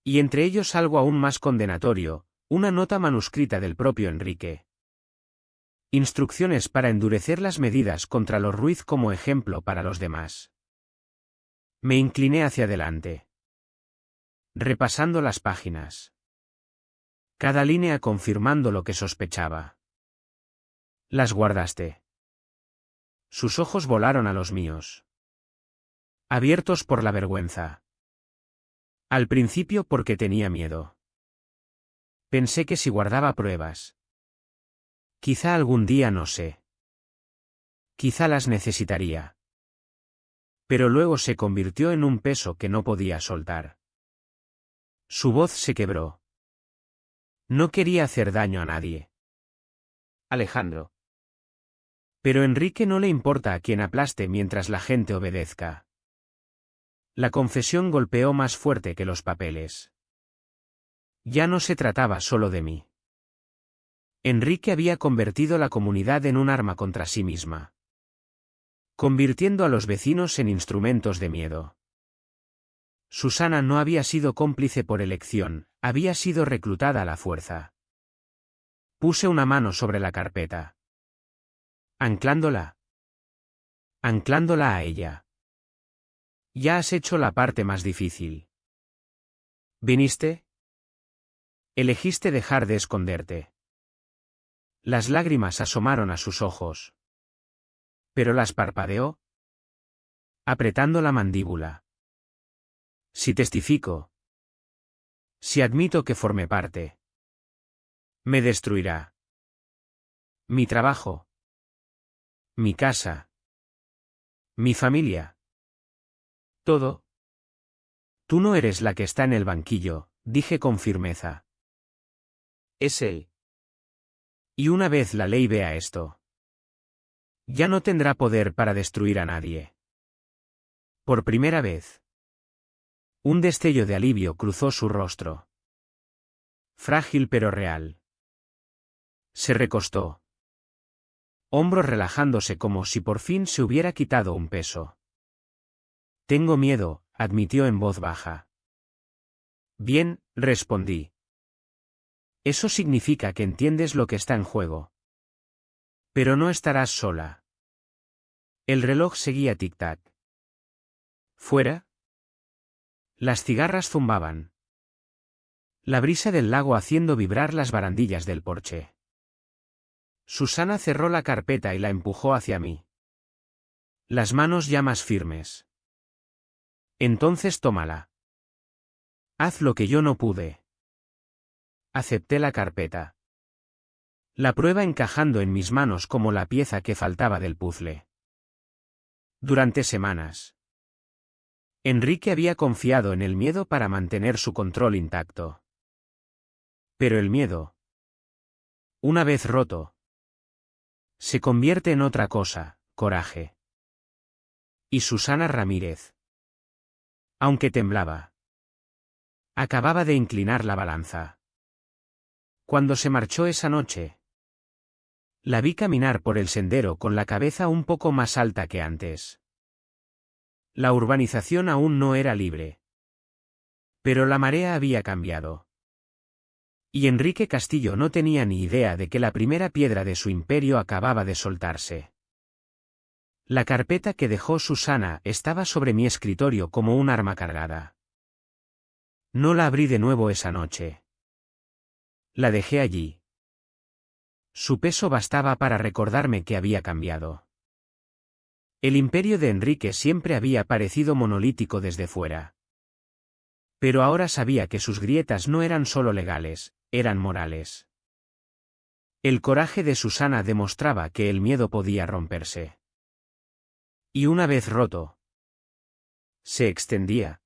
Y entre ellos algo aún más condenatorio, una nota manuscrita del propio Enrique. Instrucciones para endurecer las medidas contra los Ruiz como ejemplo para los demás. Me incliné hacia adelante. Repasando las páginas. Cada línea confirmando lo que sospechaba. Las guardaste. Sus ojos volaron a los míos. Abiertos por la vergüenza. Al principio porque tenía miedo. Pensé que si guardaba pruebas. Quizá algún día, no sé. Quizá las necesitaría. Pero luego se convirtió en un peso que no podía soltar. Su voz se quebró. No quería hacer daño a nadie. Alejandro. Pero Enrique no le importa a quien aplaste mientras la gente obedezca. La confesión golpeó más fuerte que los papeles. Ya no se trataba solo de mí. Enrique había convertido la comunidad en un arma contra sí misma. Convirtiendo a los vecinos en instrumentos de miedo. Susana no había sido cómplice por elección, había sido reclutada a la fuerza. Puse una mano sobre la carpeta. Anclándola. Anclándola a ella. Ya has hecho la parte más difícil. ¿Viniste? Elegiste dejar de esconderte. Las lágrimas asomaron a sus ojos. Pero las parpadeó. Apretando la mandíbula. Si testifico. Si admito que formé parte. Me destruirá. Mi trabajo. Mi casa. Mi familia. Todo. Tú no eres la que está en el banquillo, dije con firmeza. Es él. Y una vez la ley vea esto. Ya no tendrá poder para destruir a nadie. Por primera vez. Un destello de alivio cruzó su rostro. Frágil pero real. Se recostó. Hombros relajándose como si por fin se hubiera quitado un peso. Tengo miedo, admitió en voz baja. Bien, respondí. Eso significa que entiendes lo que está en juego. Pero no estarás sola. El reloj seguía tic-tac. ¿Fuera? Las cigarras zumbaban. La brisa del lago haciendo vibrar las barandillas del porche. Susana cerró la carpeta y la empujó hacia mí. Las manos ya más firmes. Entonces tómala. Haz lo que yo no pude. Acepté la carpeta. La prueba encajando en mis manos como la pieza que faltaba del puzzle. Durante semanas. Enrique había confiado en el miedo para mantener su control intacto. Pero el miedo, una vez roto, se convierte en otra cosa, coraje. Y Susana Ramírez, aunque temblaba, acababa de inclinar la balanza. Cuando se marchó esa noche, la vi caminar por el sendero con la cabeza un poco más alta que antes. La urbanización aún no era libre. Pero la marea había cambiado. Y Enrique Castillo no tenía ni idea de que la primera piedra de su imperio acababa de soltarse. La carpeta que dejó Susana estaba sobre mi escritorio como un arma cargada. No la abrí de nuevo esa noche. La dejé allí. Su peso bastaba para recordarme que había cambiado. El imperio de Enrique siempre había parecido monolítico desde fuera. Pero ahora sabía que sus grietas no eran solo legales, eran morales. El coraje de Susana demostraba que el miedo podía romperse. Y una vez roto, se extendía.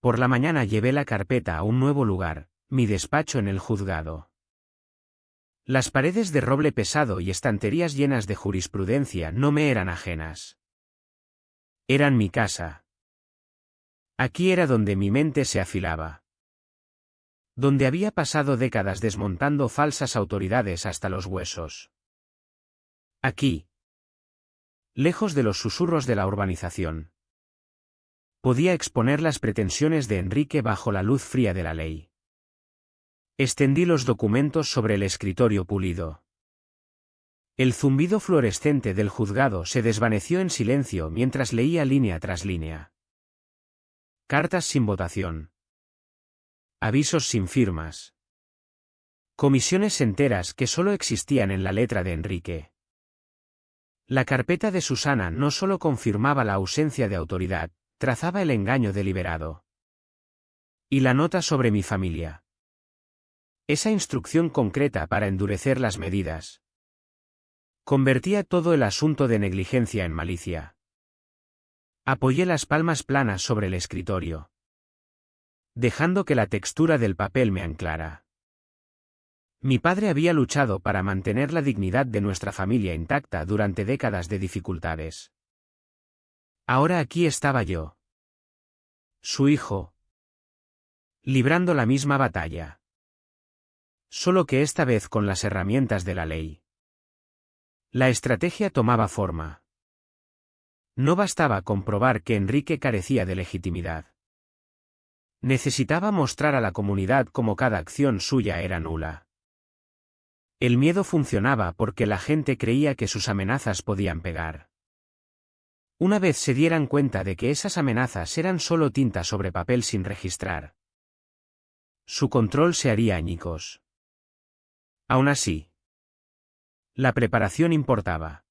Por la mañana llevé la carpeta a un nuevo lugar, mi despacho en el juzgado. Las paredes de roble pesado y estanterías llenas de jurisprudencia no me eran ajenas. Eran mi casa. Aquí era donde mi mente se afilaba. Donde había pasado décadas desmontando falsas autoridades hasta los huesos. Aquí. Lejos de los susurros de la urbanización. Podía exponer las pretensiones de Enrique bajo la luz fría de la ley. Extendí los documentos sobre el escritorio pulido. El zumbido fluorescente del juzgado se desvaneció en silencio mientras leía línea tras línea. Cartas sin votación. Avisos sin firmas. Comisiones enteras que solo existían en la letra de Enrique. La carpeta de Susana no solo confirmaba la ausencia de autoridad, trazaba el engaño deliberado. Y la nota sobre mi familia. Esa instrucción concreta para endurecer las medidas. Convertía todo el asunto de negligencia en malicia. Apoyé las palmas planas sobre el escritorio, dejando que la textura del papel me anclara. Mi padre había luchado para mantener la dignidad de nuestra familia intacta durante décadas de dificultades. Ahora aquí estaba yo, su hijo, librando la misma batalla. Solo que esta vez con las herramientas de la ley. La estrategia tomaba forma. No bastaba comprobar que Enrique carecía de legitimidad. Necesitaba mostrar a la comunidad cómo cada acción suya era nula. El miedo funcionaba porque la gente creía que sus amenazas podían pegar. Una vez se dieran cuenta de que esas amenazas eran solo tinta sobre papel sin registrar, su control se haría añicos. Aún así, la preparación importaba.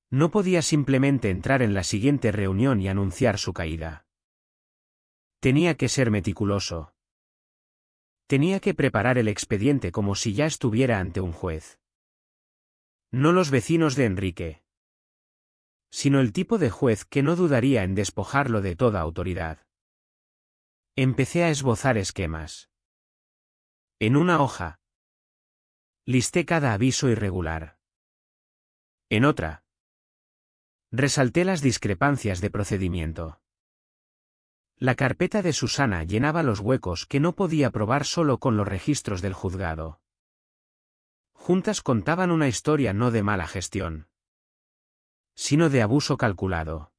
No podía simplemente entrar en la siguiente reunión y anunciar su caída. Tenía que ser meticuloso. Tenía que preparar el expediente como si ya estuviera ante un juez. No los vecinos de Enrique, sino el tipo de juez que no dudaría en despojarlo de toda autoridad. Empecé a esbozar esquemas. En una hoja, listé cada aviso irregular. En otra, resalté las discrepancias de procedimiento. La carpeta de Susana llenaba los huecos que no podía probar solo con los registros del juzgado. Juntas contaban una historia no de mala gestión, sino de abuso calculado.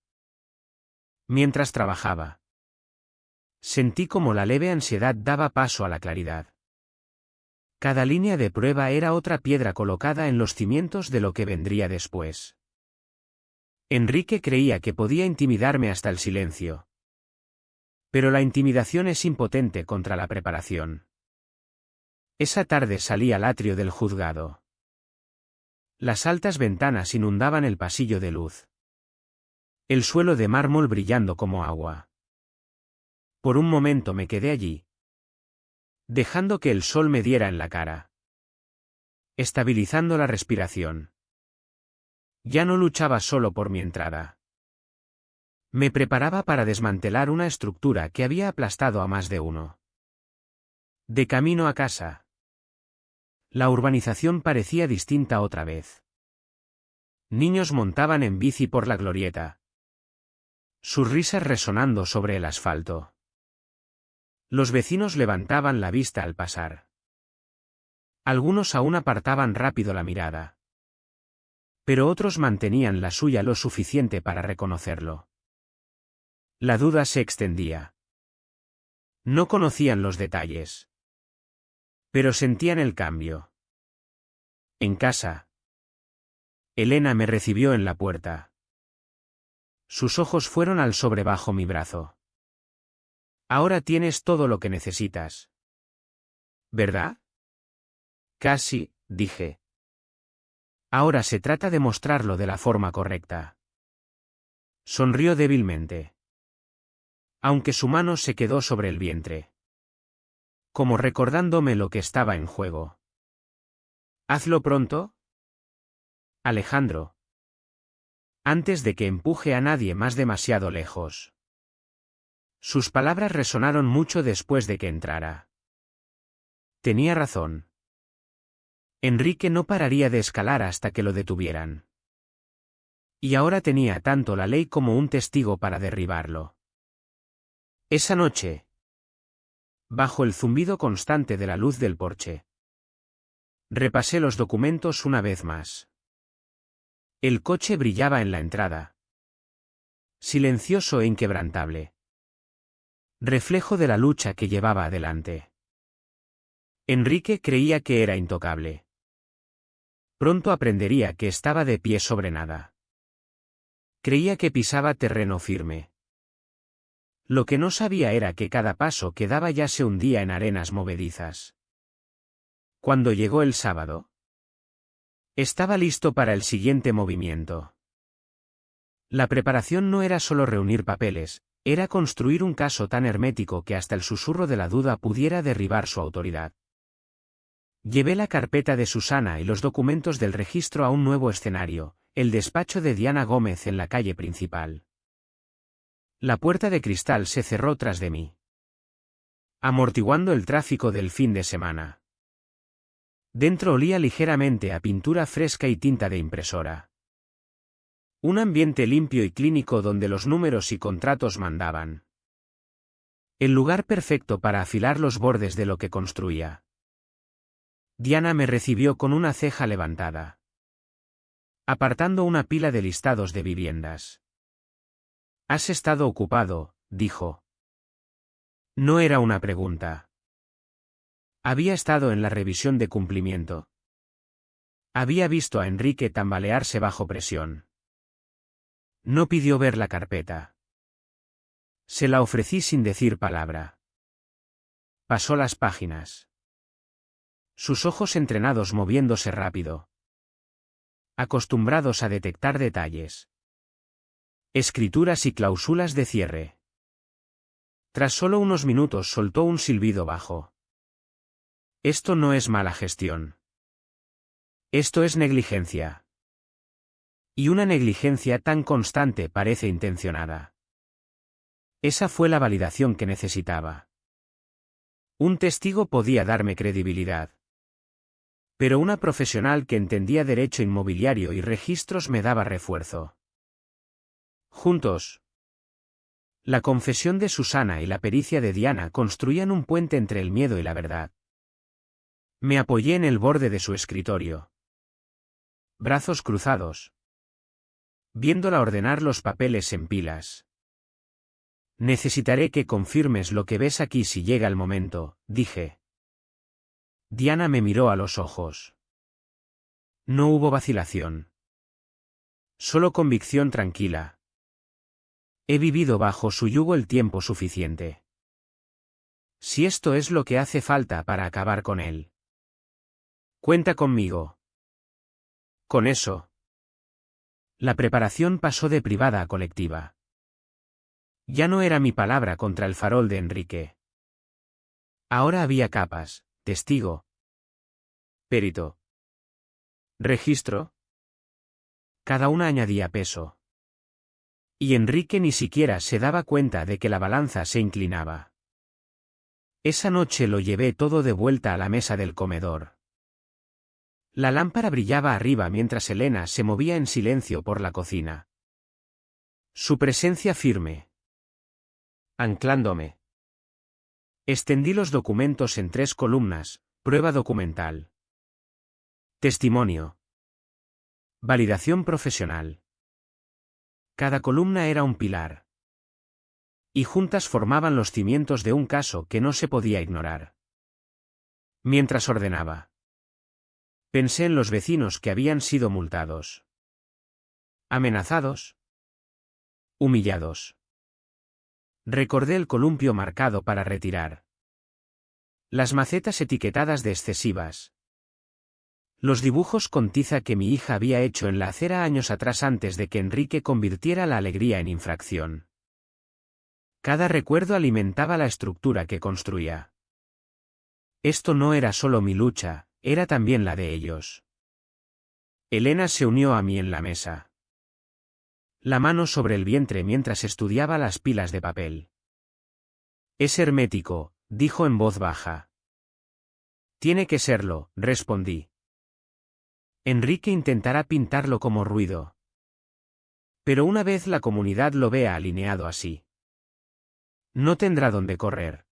Mientras trabajaba, sentí como la leve ansiedad daba paso a la claridad. Cada línea de prueba era otra piedra colocada en los cimientos de lo que vendría después. Enrique creía que podía intimidarme hasta el silencio. Pero la intimidación es impotente contra la preparación. Esa tarde salí al atrio del juzgado. Las altas ventanas inundaban el pasillo de luz. El suelo de mármol brillando como agua. Por un momento me quedé allí, dejando que el sol me diera en la cara, estabilizando la respiración. Ya no luchaba solo por mi entrada. Me preparaba para desmantelar una estructura que había aplastado a más de uno. De camino a casa, la urbanización parecía distinta otra vez. Niños montaban en bici por la glorieta, sus risas resonando sobre el asfalto. Los vecinos levantaban la vista al pasar. Algunos aún apartaban rápido la mirada. Pero otros mantenían la suya lo suficiente para reconocerlo. La duda se extendía. No conocían los detalles, pero sentían el cambio. En casa, Elena me recibió en la puerta. Sus ojos fueron al sobre bajo mi brazo. Ahora tienes todo lo que necesitas, ¿verdad? Casi, dije. Ahora se trata de mostrarlo de la forma correcta. Sonrió débilmente, aunque su mano se quedó sobre el vientre, como recordándome lo que estaba en juego. Hazlo pronto, Alejandro, antes de que empuje a nadie más demasiado lejos. Sus palabras resonaron mucho después de que entrara. Tenía razón. Enrique no pararía de escalar hasta que lo detuvieran. Y ahora tenía tanto la ley como un testigo para derribarlo. Esa noche, bajo el zumbido constante de la luz del porche, repasé los documentos una vez más. El coche brillaba en la entrada. Silencioso e inquebrantable. Reflejo de la lucha que llevaba adelante. Enrique creía que era intocable. Pronto aprendería que estaba de pie sobre nada. Creía que pisaba terreno firme. Lo que no sabía era que cada paso que daba ya se hundía en arenas movedizas. Cuando llegó el sábado, estaba listo para el siguiente movimiento. La preparación no era solo reunir papeles, era construir un caso tan hermético que hasta el susurro de la duda pudiera derribar su autoridad. Llevé la carpeta de Susana y los documentos del registro a un nuevo escenario, el despacho de Diana Gómez en la calle principal. La puerta de cristal se cerró tras de mí, amortiguando el tráfico del fin de semana. Dentro olía ligeramente a pintura fresca y tinta de impresora. Un ambiente limpio y clínico donde los números y contratos mandaban. El lugar perfecto para afilar los bordes de lo que construía. Diana me recibió con una ceja levantada, apartando una pila de listados de viviendas. «Has estado ocupado», dijo. No era una pregunta. Había estado en la revisión de cumplimiento. Había visto a Enrique tambalearse bajo presión. No pidió ver la carpeta. Se la ofrecí sin decir palabra. Pasó las páginas. Sus ojos entrenados moviéndose rápido. Acostumbrados a detectar detalles. Escrituras y cláusulas de cierre. Tras solo unos minutos soltó un silbido bajo. Esto no es mala gestión. Esto es negligencia. Y una negligencia tan constante parece intencionada. Esa fue la validación que necesitaba. Un testigo podía darme credibilidad. Pero una profesional que entendía derecho inmobiliario y registros me daba refuerzo. Juntos, la confesión de Susana y la pericia de Diana construían un puente entre el miedo y la verdad. Me apoyé en el borde de su escritorio. Brazos cruzados. Viéndola ordenar los papeles en pilas. Necesitaré que confirmes lo que ves aquí si llega el momento, dije. Diana me miró a los ojos. No hubo vacilación. Solo convicción tranquila. He vivido bajo su yugo el tiempo suficiente. Si esto es lo que hace falta para acabar con él. Cuenta conmigo. Con eso. La preparación pasó de privada a colectiva. Ya no era mi palabra contra el farol de Enrique. Ahora había capas, testigo, perito, registro. Cada una añadía peso. Y Enrique ni siquiera se daba cuenta de que la balanza se inclinaba. Esa noche lo llevé todo de vuelta a la mesa del comedor. La lámpara brillaba arriba mientras Elena se movía en silencio por la cocina. Su presencia firme. Anclándome. Extendí los documentos en 3 columnas, prueba documental. Testimonio. Validación profesional. Cada columna era un pilar. Y juntas formaban los cimientos de un caso que no se podía ignorar. Mientras ordenaba, pensé en los vecinos que habían sido multados. Amenazados. Humillados. Recordé el columpio marcado para retirar. Las macetas etiquetadas de excesivas. Los dibujos con tiza que mi hija había hecho en la acera años atrás antes de que Enrique convirtiera la alegría en infracción. Cada recuerdo alimentaba la estructura que construía. Esto no era solo mi lucha, era también la de ellos. Elena se unió a mí en la mesa. La mano sobre el vientre mientras estudiaba las pilas de papel. Es hermético, dijo en voz baja. Tiene que serlo, respondí. Enrique intentará pintarlo como ruido. Pero una vez la comunidad lo vea alineado así, no tendrá dónde correr.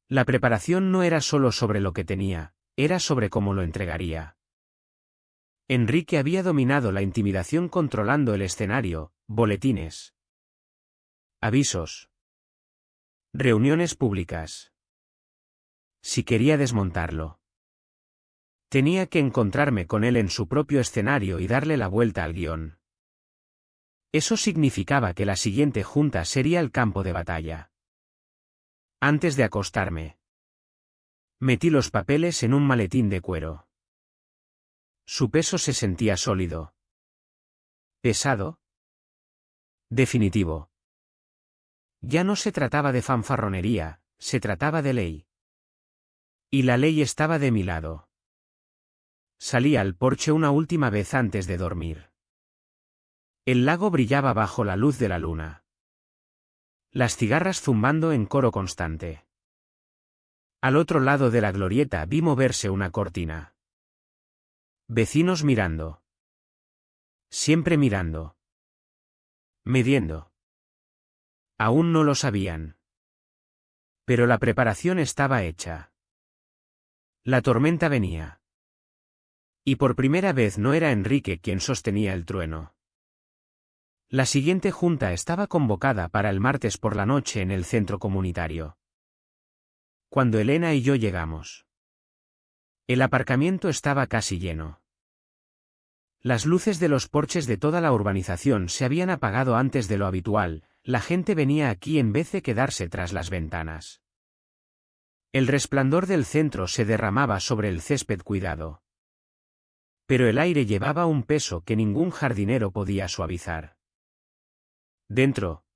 La preparación no era solo sobre lo que tenía, era sobre cómo lo entregaría. Enrique había dominado la intimidación controlando el escenario, boletines, avisos, reuniones públicas. Si quería desmontarlo, tenía que encontrarme con él en su propio escenario y darle la vuelta al guión. Eso significaba que la siguiente junta sería el campo de batalla. Antes de acostarme, metí los papeles en un maletín de cuero. Su peso se sentía sólido. Pesado. Definitivo. Ya no se trataba de fanfarronería, se trataba de ley. Y la ley estaba de mi lado. Salí al porche una última vez antes de dormir. El lago brillaba bajo la luz de la luna. Las cigarras zumbando en coro constante. Al otro lado de la glorieta vi moverse una cortina. Vecinos mirando. Siempre mirando. Midiendo. Aún no lo sabían. Pero la preparación estaba hecha. La tormenta venía. Y por primera vez no era Enrique quien sostenía el trueno. La siguiente junta estaba convocada para el martes por la noche en el centro comunitario. Cuando Elena y yo llegamos, el aparcamiento estaba casi lleno. Las luces de los porches de toda la urbanización se habían apagado antes de lo habitual, la gente venía aquí en vez de quedarse tras las ventanas. El resplandor del centro se derramaba sobre el césped cuidado. Pero el aire llevaba un peso que ningún jardinero podía suavizar. Dentro,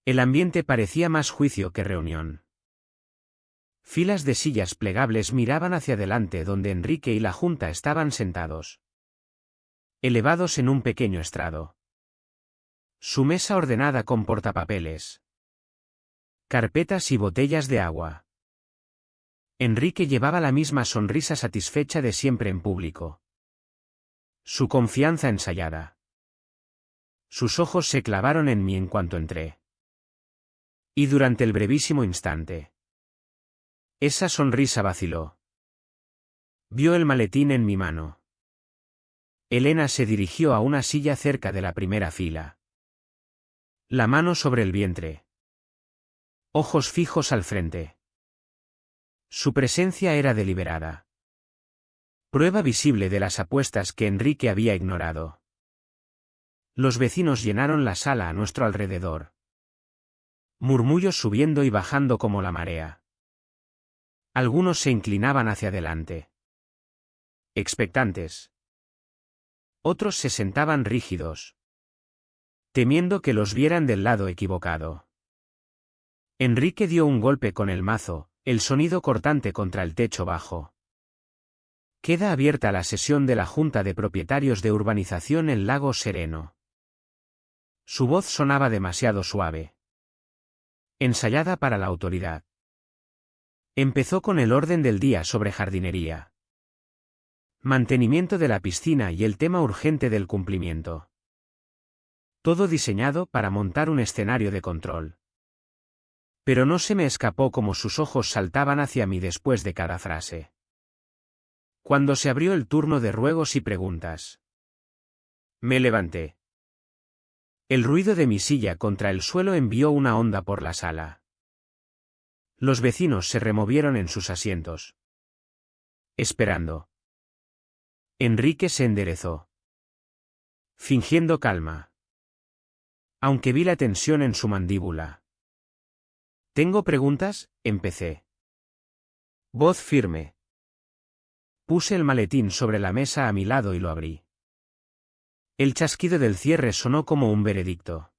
el ambiente parecía más juicio que reunión. Filas de sillas plegables miraban hacia adelante donde Enrique y la junta estaban sentados, elevados en un pequeño estrado. Su mesa ordenada con portapapeles, carpetas y botellas de agua. Enrique llevaba la misma sonrisa satisfecha de siempre en público. Su confianza ensayada. Sus ojos se clavaron en mí en cuanto entré. Y durante el brevísimo instante, esa sonrisa vaciló. Vio el maletín en mi mano. Elena se dirigió a una silla cerca de la primera fila. La mano sobre el vientre. Ojos fijos al frente. Su presencia era deliberada. Prueba visible de las apuestas que Enrique había ignorado. Los vecinos llenaron la sala a nuestro alrededor. Murmullos subiendo y bajando como la marea. Algunos se inclinaban hacia adelante, expectantes. Otros se sentaban rígidos, temiendo que los vieran del lado equivocado. Enrique dio un golpe con el mazo, el sonido cortante contra el techo bajo. Queda abierta la sesión de la Junta de Propietarios de Urbanización en Lago Sereno. Su voz sonaba demasiado suave. Ensayada para la autoridad. Empezó con el orden del día sobre jardinería, mantenimiento de la piscina y el tema urgente del cumplimiento. Todo diseñado para montar un escenario de control. Pero no se me escapó cómo sus ojos saltaban hacia mí después de cada frase. Cuando se abrió el turno de ruegos y preguntas, me levanté. El ruido de mi silla contra el suelo envió una onda por la sala. Los vecinos se removieron en sus asientos, esperando. Enrique se enderezó, fingiendo calma. Aunque vi la tensión en su mandíbula. ¿Tengo preguntas? Empecé. Voz firme. Puse el maletín sobre la mesa a mi lado y lo abrí. El chasquido del cierre sonó como un veredicto.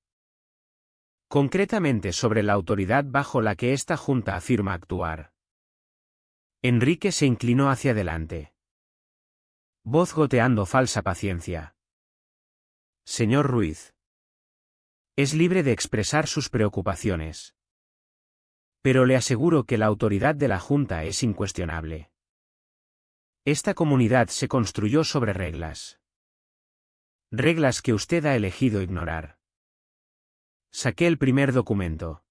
Concretamente sobre la autoridad bajo la que esta junta afirma actuar. Enrique se inclinó hacia adelante. Voz goteando falsa paciencia. Señor Ruiz. Es libre de expresar sus preocupaciones. Pero le aseguro que la autoridad de la junta es incuestionable. Esta comunidad se construyó sobre reglas. Reglas que usted ha elegido ignorar. Saqué el primer documento,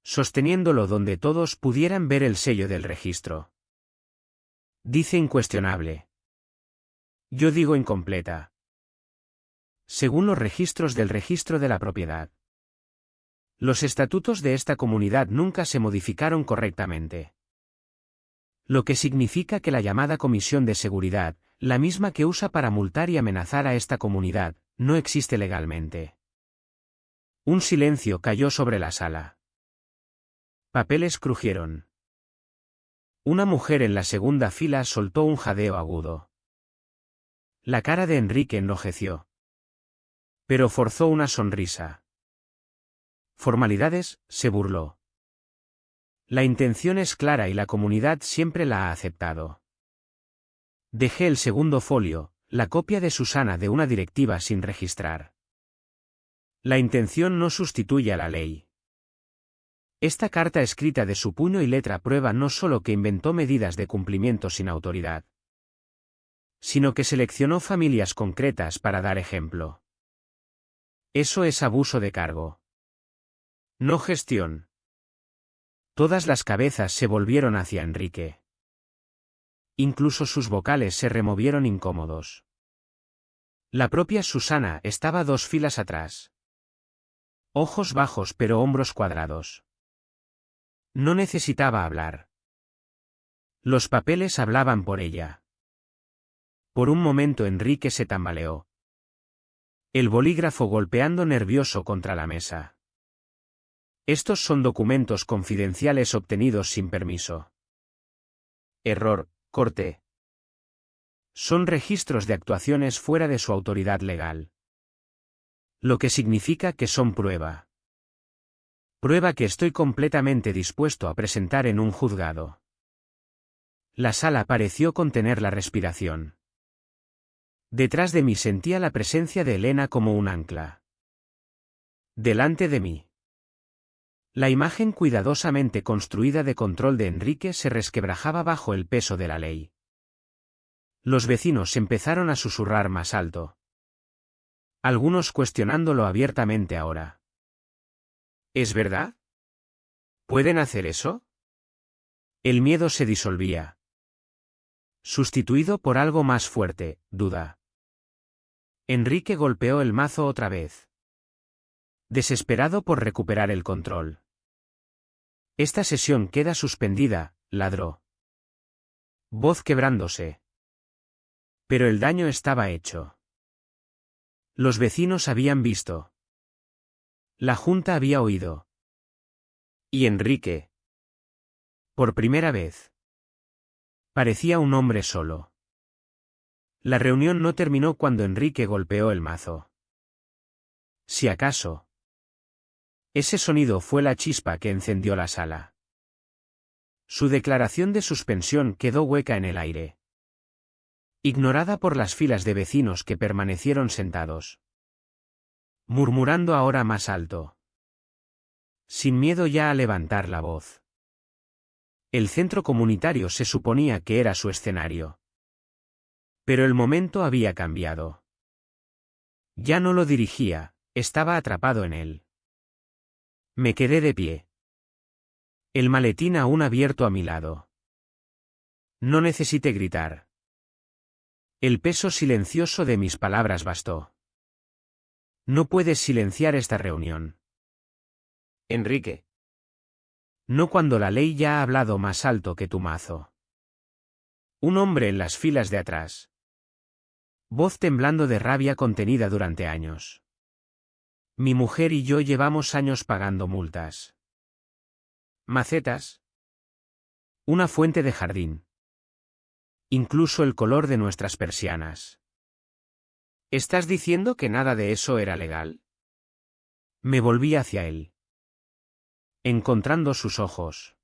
sosteniéndolo donde todos pudieran ver el sello del registro. Dice incuestionable. Yo digo incompleta. Según los registros del registro de la propiedad. Los estatutos de esta comunidad nunca se modificaron correctamente. Lo que significa que la llamada Comisión de Seguridad, la misma que usa para multar y amenazar a esta comunidad, no existe legalmente. Un silencio cayó sobre la sala. Papeles crujieron. Una mujer en la segunda fila soltó un jadeo agudo. La cara de Enrique enrojeció. Pero forzó una sonrisa. Formalidades, se burló. La intención es clara y la comunidad siempre la ha aceptado. Dejé el segundo folio, la copia de Susana de una directiva sin registrar. La intención no sustituye a la ley. Esta carta escrita de su puño y letra prueba no solo que inventó medidas de cumplimiento sin autoridad, sino que seleccionó familias concretas para dar ejemplo. Eso es abuso de cargo. No gestión. Todas las cabezas se volvieron hacia Enrique. Incluso sus vocales se removieron incómodos. La propia Susana estaba 2 filas atrás. Ojos bajos pero hombros cuadrados. No necesitaba hablar. Los papeles hablaban por ella. Por un momento Enrique se tambaleó. El bolígrafo golpeando nervioso contra la mesa. Estos son documentos confidenciales obtenidos sin permiso. Error, corte. Son registros de actuaciones fuera de su autoridad legal. Lo que significa que son prueba. Prueba que estoy completamente dispuesto a presentar en un juzgado. La sala pareció contener la respiración. Detrás de mí sentía la presencia de Elena como un ancla. Delante de mí. La imagen cuidadosamente construida de control de Enrique se resquebrajaba bajo el peso de la ley. Los vecinos empezaron a susurrar más alto. Algunos cuestionándolo abiertamente ahora. ¿Es verdad? ¿Pueden hacer eso? El miedo se disolvía. Sustituido por algo más fuerte, duda. Enrique golpeó el mazo otra vez. Desesperado por recuperar el control. Esta sesión queda suspendida, ladró. Voz quebrándose. Pero el daño estaba hecho. Los vecinos habían visto. La junta había oído. Y Enrique. Por primera vez. Parecía un hombre solo. La reunión no terminó cuando Enrique golpeó el mazo. Si acaso. Ese sonido fue la chispa que encendió la sala. Su declaración de suspensión quedó hueca en el aire. Ignorada por las filas de vecinos que permanecieron sentados. Murmurando ahora más alto. Sin miedo ya a levantar la voz. El centro comunitario se suponía que era su escenario. Pero el momento había cambiado. Ya no lo dirigía, estaba atrapado en él. Me quedé de pie. El maletín aún abierto a mi lado. No necesité gritar. El peso silencioso de mis palabras bastó. No puedes silenciar esta reunión. Enrique. No cuando la ley ya ha hablado más alto que tu mazo. Un hombre en las filas de atrás. Voz temblando de rabia contenida durante años. Mi mujer y yo llevamos años pagando multas. Macetas. Una fuente de jardín. Incluso el color de nuestras persianas. ¿Estás diciendo que nada de eso era legal? Me volví hacia él. Encontrando sus ojos.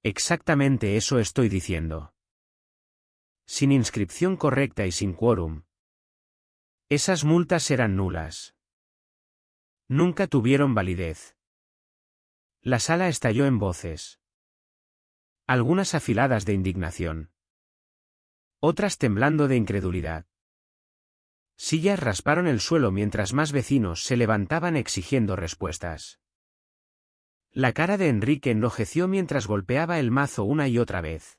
Exactamente eso estoy diciendo. Sin inscripción correcta y sin quórum. Esas multas eran nulas. Nunca tuvieron validez. La sala estalló en voces. Algunas afiladas de indignación. otras temblando de incredulidad. Sillas rasparon el suelo mientras más vecinos se levantaban exigiendo respuestas. La cara de Enrique enrojeció mientras golpeaba el mazo una y otra vez.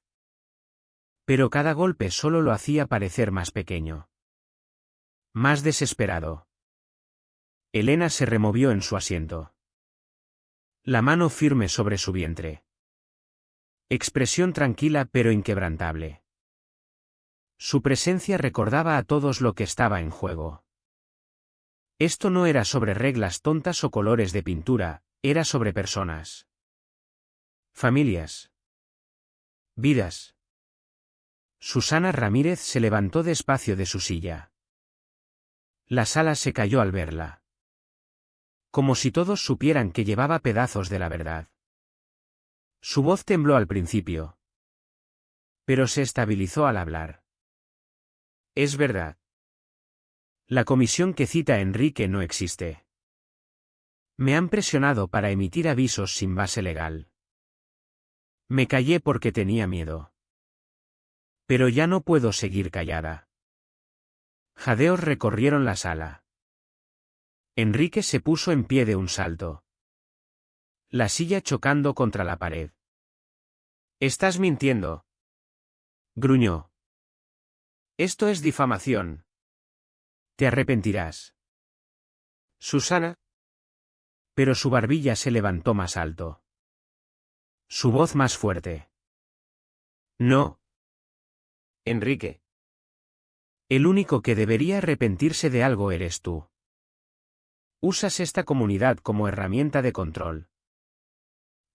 Pero cada golpe solo lo hacía parecer más pequeño. Más desesperado. Elena se removió en su asiento. La mano firme sobre su vientre. Expresión tranquila pero inquebrantable. Su presencia recordaba a todos lo que estaba en juego. Esto no era sobre reglas tontas o colores de pintura, era sobre personas. Familias. Vidas. Susana Ramírez se levantó despacio de su silla. La sala se cayó al verla. Como si todos supieran que llevaba pedazos de la verdad. Su voz tembló al principio. Pero se estabilizó al hablar. Es verdad. La comisión que cita a Enrique no existe. Me han presionado para emitir avisos sin base legal. Me callé porque tenía miedo. Pero ya no puedo seguir callada. Jadeos recorrieron la sala. Enrique se puso en pie de un salto. La silla chocando contra la pared. Estás mintiendo. Gruñó. Esto es difamación. Te arrepentirás. Susana. Pero su barbilla se levantó más alto. Su voz más fuerte. No. Enrique. El único que debería arrepentirse de algo eres tú. Usas esta comunidad como herramienta de control.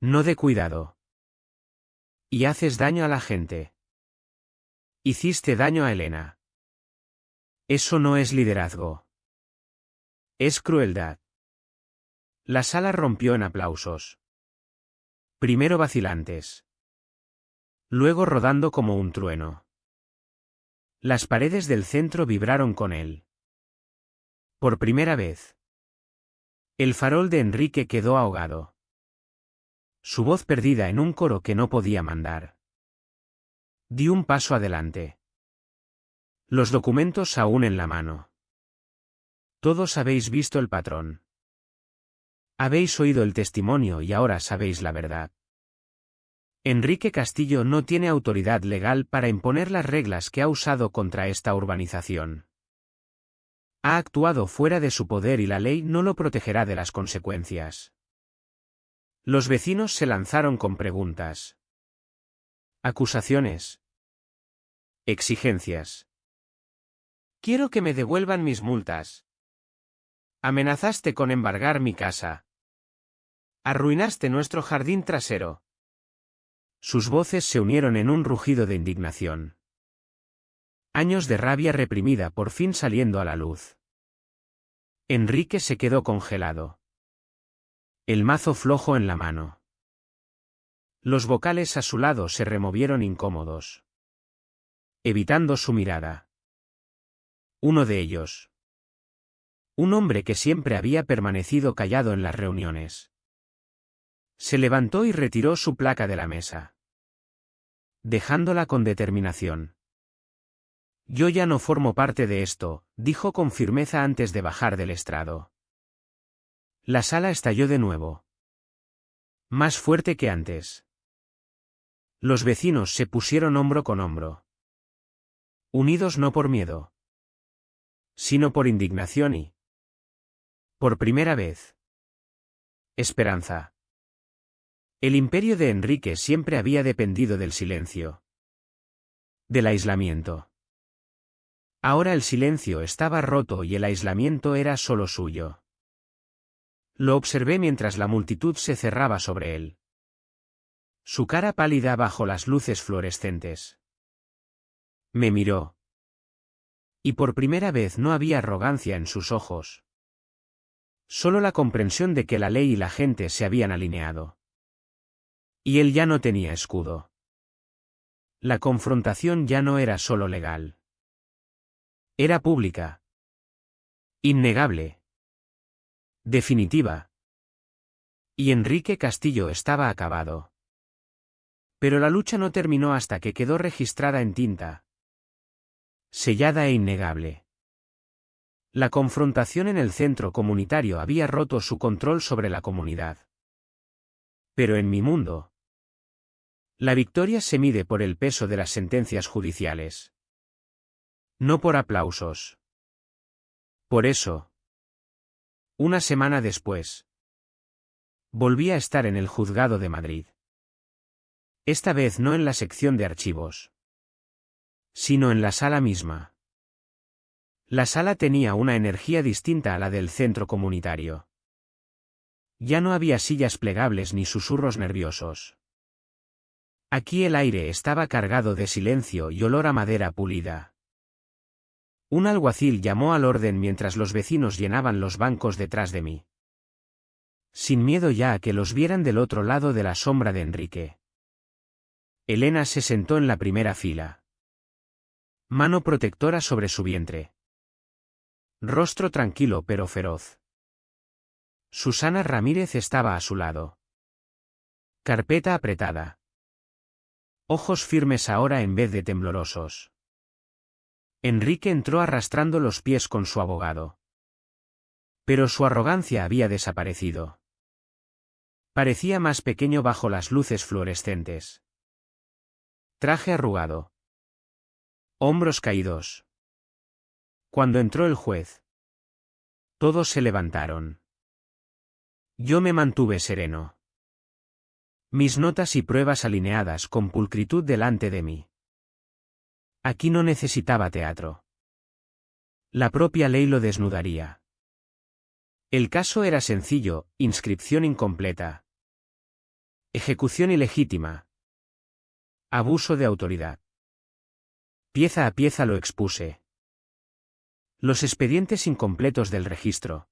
No de cuidado. Y haces daño a la gente. Hiciste daño a Elena. Eso no es liderazgo. Es crueldad. La sala rompió en aplausos. Primero vacilantes. Luego rodando como un trueno. Las paredes del centro vibraron con él. Por primera vez. El farol de Enrique quedó ahogado. Su voz perdida en un coro que no podía mandar. Di un paso adelante. Los documentos aún en la mano. Todos habéis visto el patrón. Habéis oído el testimonio y ahora sabéis la verdad. Enrique Castillo no tiene autoridad legal para imponer las reglas que ha usado contra esta urbanización. Ha actuado fuera de su poder y la ley no lo protegerá de las consecuencias. Los vecinos se lanzaron con preguntas. Acusaciones. Exigencias. Quiero que me devuelvan mis multas. Amenazaste con embargar mi casa. Arruinaste nuestro jardín trasero. Sus voces se unieron en un rugido de indignación. Años de rabia reprimida por fin saliendo a la luz. Enrique se quedó congelado. El mazo flojo en la mano. Los vocales a su lado se removieron incómodos. Evitando su mirada. Uno de ellos. Un hombre que siempre había permanecido callado en las reuniones. Se levantó y retiró su placa de la mesa. Dejándola con determinación. Yo ya no formo parte de esto, dijo con firmeza antes de bajar del estrado. La sala estalló de nuevo. Más fuerte que antes. Los vecinos se pusieron hombro con hombro. Unidos no por miedo. Sino por indignación y... por primera vez. Esperanza. El imperio de Enrique siempre había dependido del silencio. Del aislamiento. Ahora el silencio estaba roto y el aislamiento era solo suyo. Lo observé mientras la multitud se cerraba sobre él. Su cara pálida bajo las luces fluorescentes. Me miró. Y por primera vez no había arrogancia en sus ojos. Solo la comprensión de que la ley y la gente se habían alineado. Y él ya no tenía escudo. La confrontación ya no era solo legal. Era pública. Innegable. Definitiva. Y Enrique Castillo estaba acabado. Pero la lucha no terminó hasta que quedó registrada en tinta. sellada e innegable. La confrontación en el centro comunitario había roto su control sobre la comunidad. Pero en mi mundo, la victoria se mide por el peso de las sentencias judiciales. No por aplausos. Por eso, una semana después, volví a estar en el juzgado de Madrid. Esta vez no en la sección de archivos, sino en la sala misma. La sala tenía una energía distinta a la del centro comunitario. Ya no había sillas plegables ni susurros nerviosos. Aquí el aire estaba cargado de silencio y olor a madera pulida. Un alguacil llamó al orden mientras los vecinos llenaban los bancos detrás de mí. Sin miedo ya a que los vieran del otro lado de la sombra de Enrique. Elena se sentó en la primera fila. Mano protectora sobre su vientre. Rostro tranquilo pero feroz. Susana Ramírez estaba a su lado. Carpeta apretada. Ojos firmes ahora en vez de temblorosos. Enrique entró arrastrando los pies con su abogado. Pero su arrogancia había desaparecido. Parecía más pequeño bajo las luces fluorescentes. Traje arrugado. Hombros caídos. Cuando entró el juez, todos se levantaron. Yo me mantuve sereno. Mis notas y pruebas alineadas con pulcritud delante de mí. Aquí no necesitaba teatro. La propia ley lo desnudaría. El caso era sencillo: inscripción incompleta. Ejecución ilegítima. Abuso de autoridad. Pieza a pieza lo expuse. Los expedientes incompletos del registro.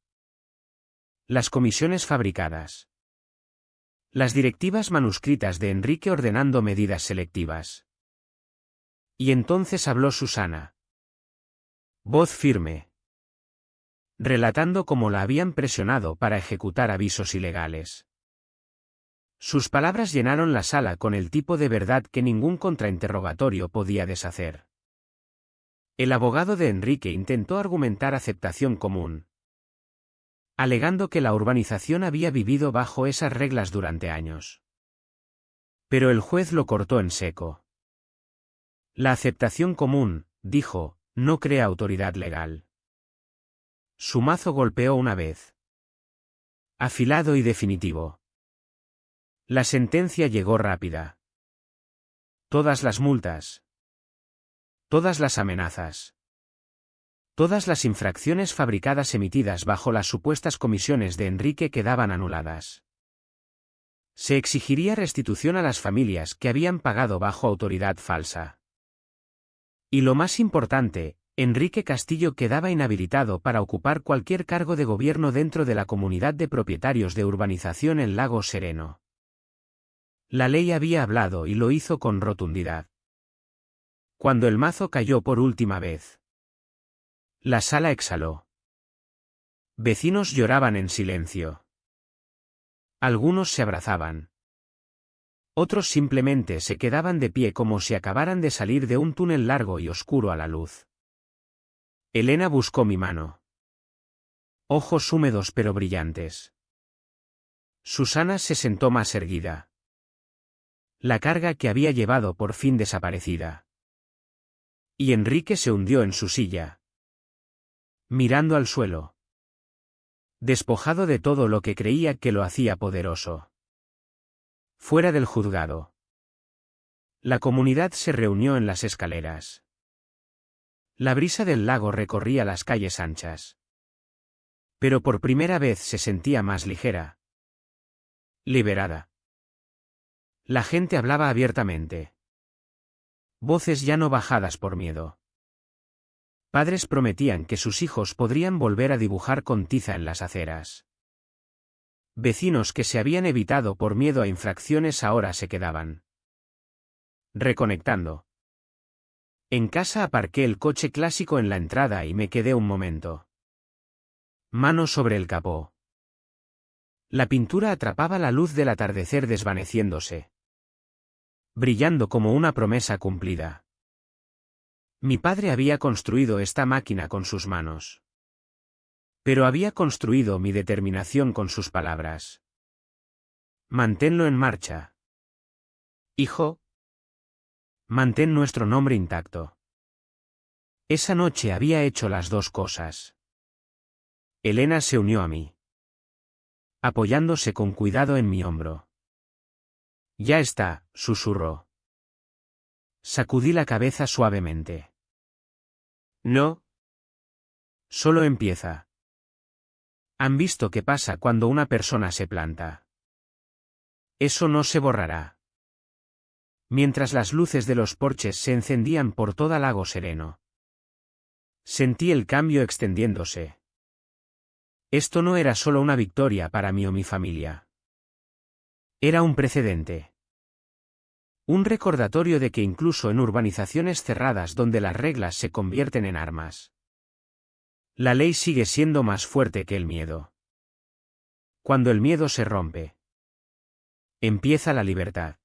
Las comisiones fabricadas. Las directivas manuscritas de Enrique ordenando medidas selectivas. Y entonces habló Susana. Voz firme. Relatando cómo la habían presionado para ejecutar avisos ilegales. Sus palabras llenaron la sala con el tipo de verdad que ningún contrainterrogatorio podía deshacer. El abogado de Enrique intentó argumentar aceptación común, alegando que la urbanización había vivido bajo esas reglas durante años. Pero el juez lo cortó en seco. La aceptación común, dijo, no crea autoridad legal. Su mazo golpeó una vez. Afilado y definitivo. La sentencia llegó rápida. Todas las multas. Todas las amenazas. Todas las infracciones fabricadas emitidas bajo las supuestas comisiones de Enrique quedaban anuladas. Se exigiría restitución a las familias que habían pagado bajo autoridad falsa. Y lo más importante, Enrique Castillo quedaba inhabilitado para ocupar cualquier cargo de gobierno dentro de la comunidad de propietarios de urbanización en Lago Sereno. La ley había hablado y lo hizo con rotundidad. Cuando el mazo cayó por última vez, la sala exhaló. Vecinos lloraban en silencio. Algunos se abrazaban. Otros simplemente se quedaban de pie como si acabaran de salir de un túnel largo y oscuro a la luz. Elena buscó mi mano. Ojos húmedos pero brillantes. Susana se sentó más erguida. La carga que había llevado por fin desaparecida. Y Enrique se hundió en su silla, mirando al suelo, despojado de todo lo que creía que lo hacía poderoso. Fuera del juzgado, la comunidad se reunió en las escaleras. La brisa del lago recorría las calles anchas. Pero por primera vez se sentía más ligera. Liberada. La gente hablaba abiertamente. Voces ya no bajadas por miedo. Padres prometían que sus hijos podrían volver a dibujar con tiza en las aceras. Vecinos que se habían evitado por miedo a infracciones ahora se quedaban. Reconectando. En casa aparqué el coche clásico en la entrada y me quedé un momento. Mano sobre el capó. La pintura atrapaba la luz del atardecer desvaneciéndose, brillando como una promesa cumplida. Mi padre había construido esta máquina con sus manos. Pero había construido mi determinación con sus palabras. Manténlo en marcha. Hijo. Mantén nuestro nombre intacto. Esa noche había hecho las dos cosas. Elena se unió a mí, apoyándose con cuidado en mi hombro. Ya está, susurró. Sacudí la cabeza suavemente. No. Solo empieza. Han visto qué pasa cuando una persona se planta. Eso no se borrará. Mientras las luces de los porches se encendían por todo Lago Sereno. Sentí el cambio extendiéndose. Esto no era solo una victoria para mí o mi familia. Era un precedente. Un recordatorio de que incluso en urbanizaciones cerradas donde las reglas se convierten en armas, la ley sigue siendo más fuerte que el miedo. Cuando el miedo se rompe, empieza la libertad.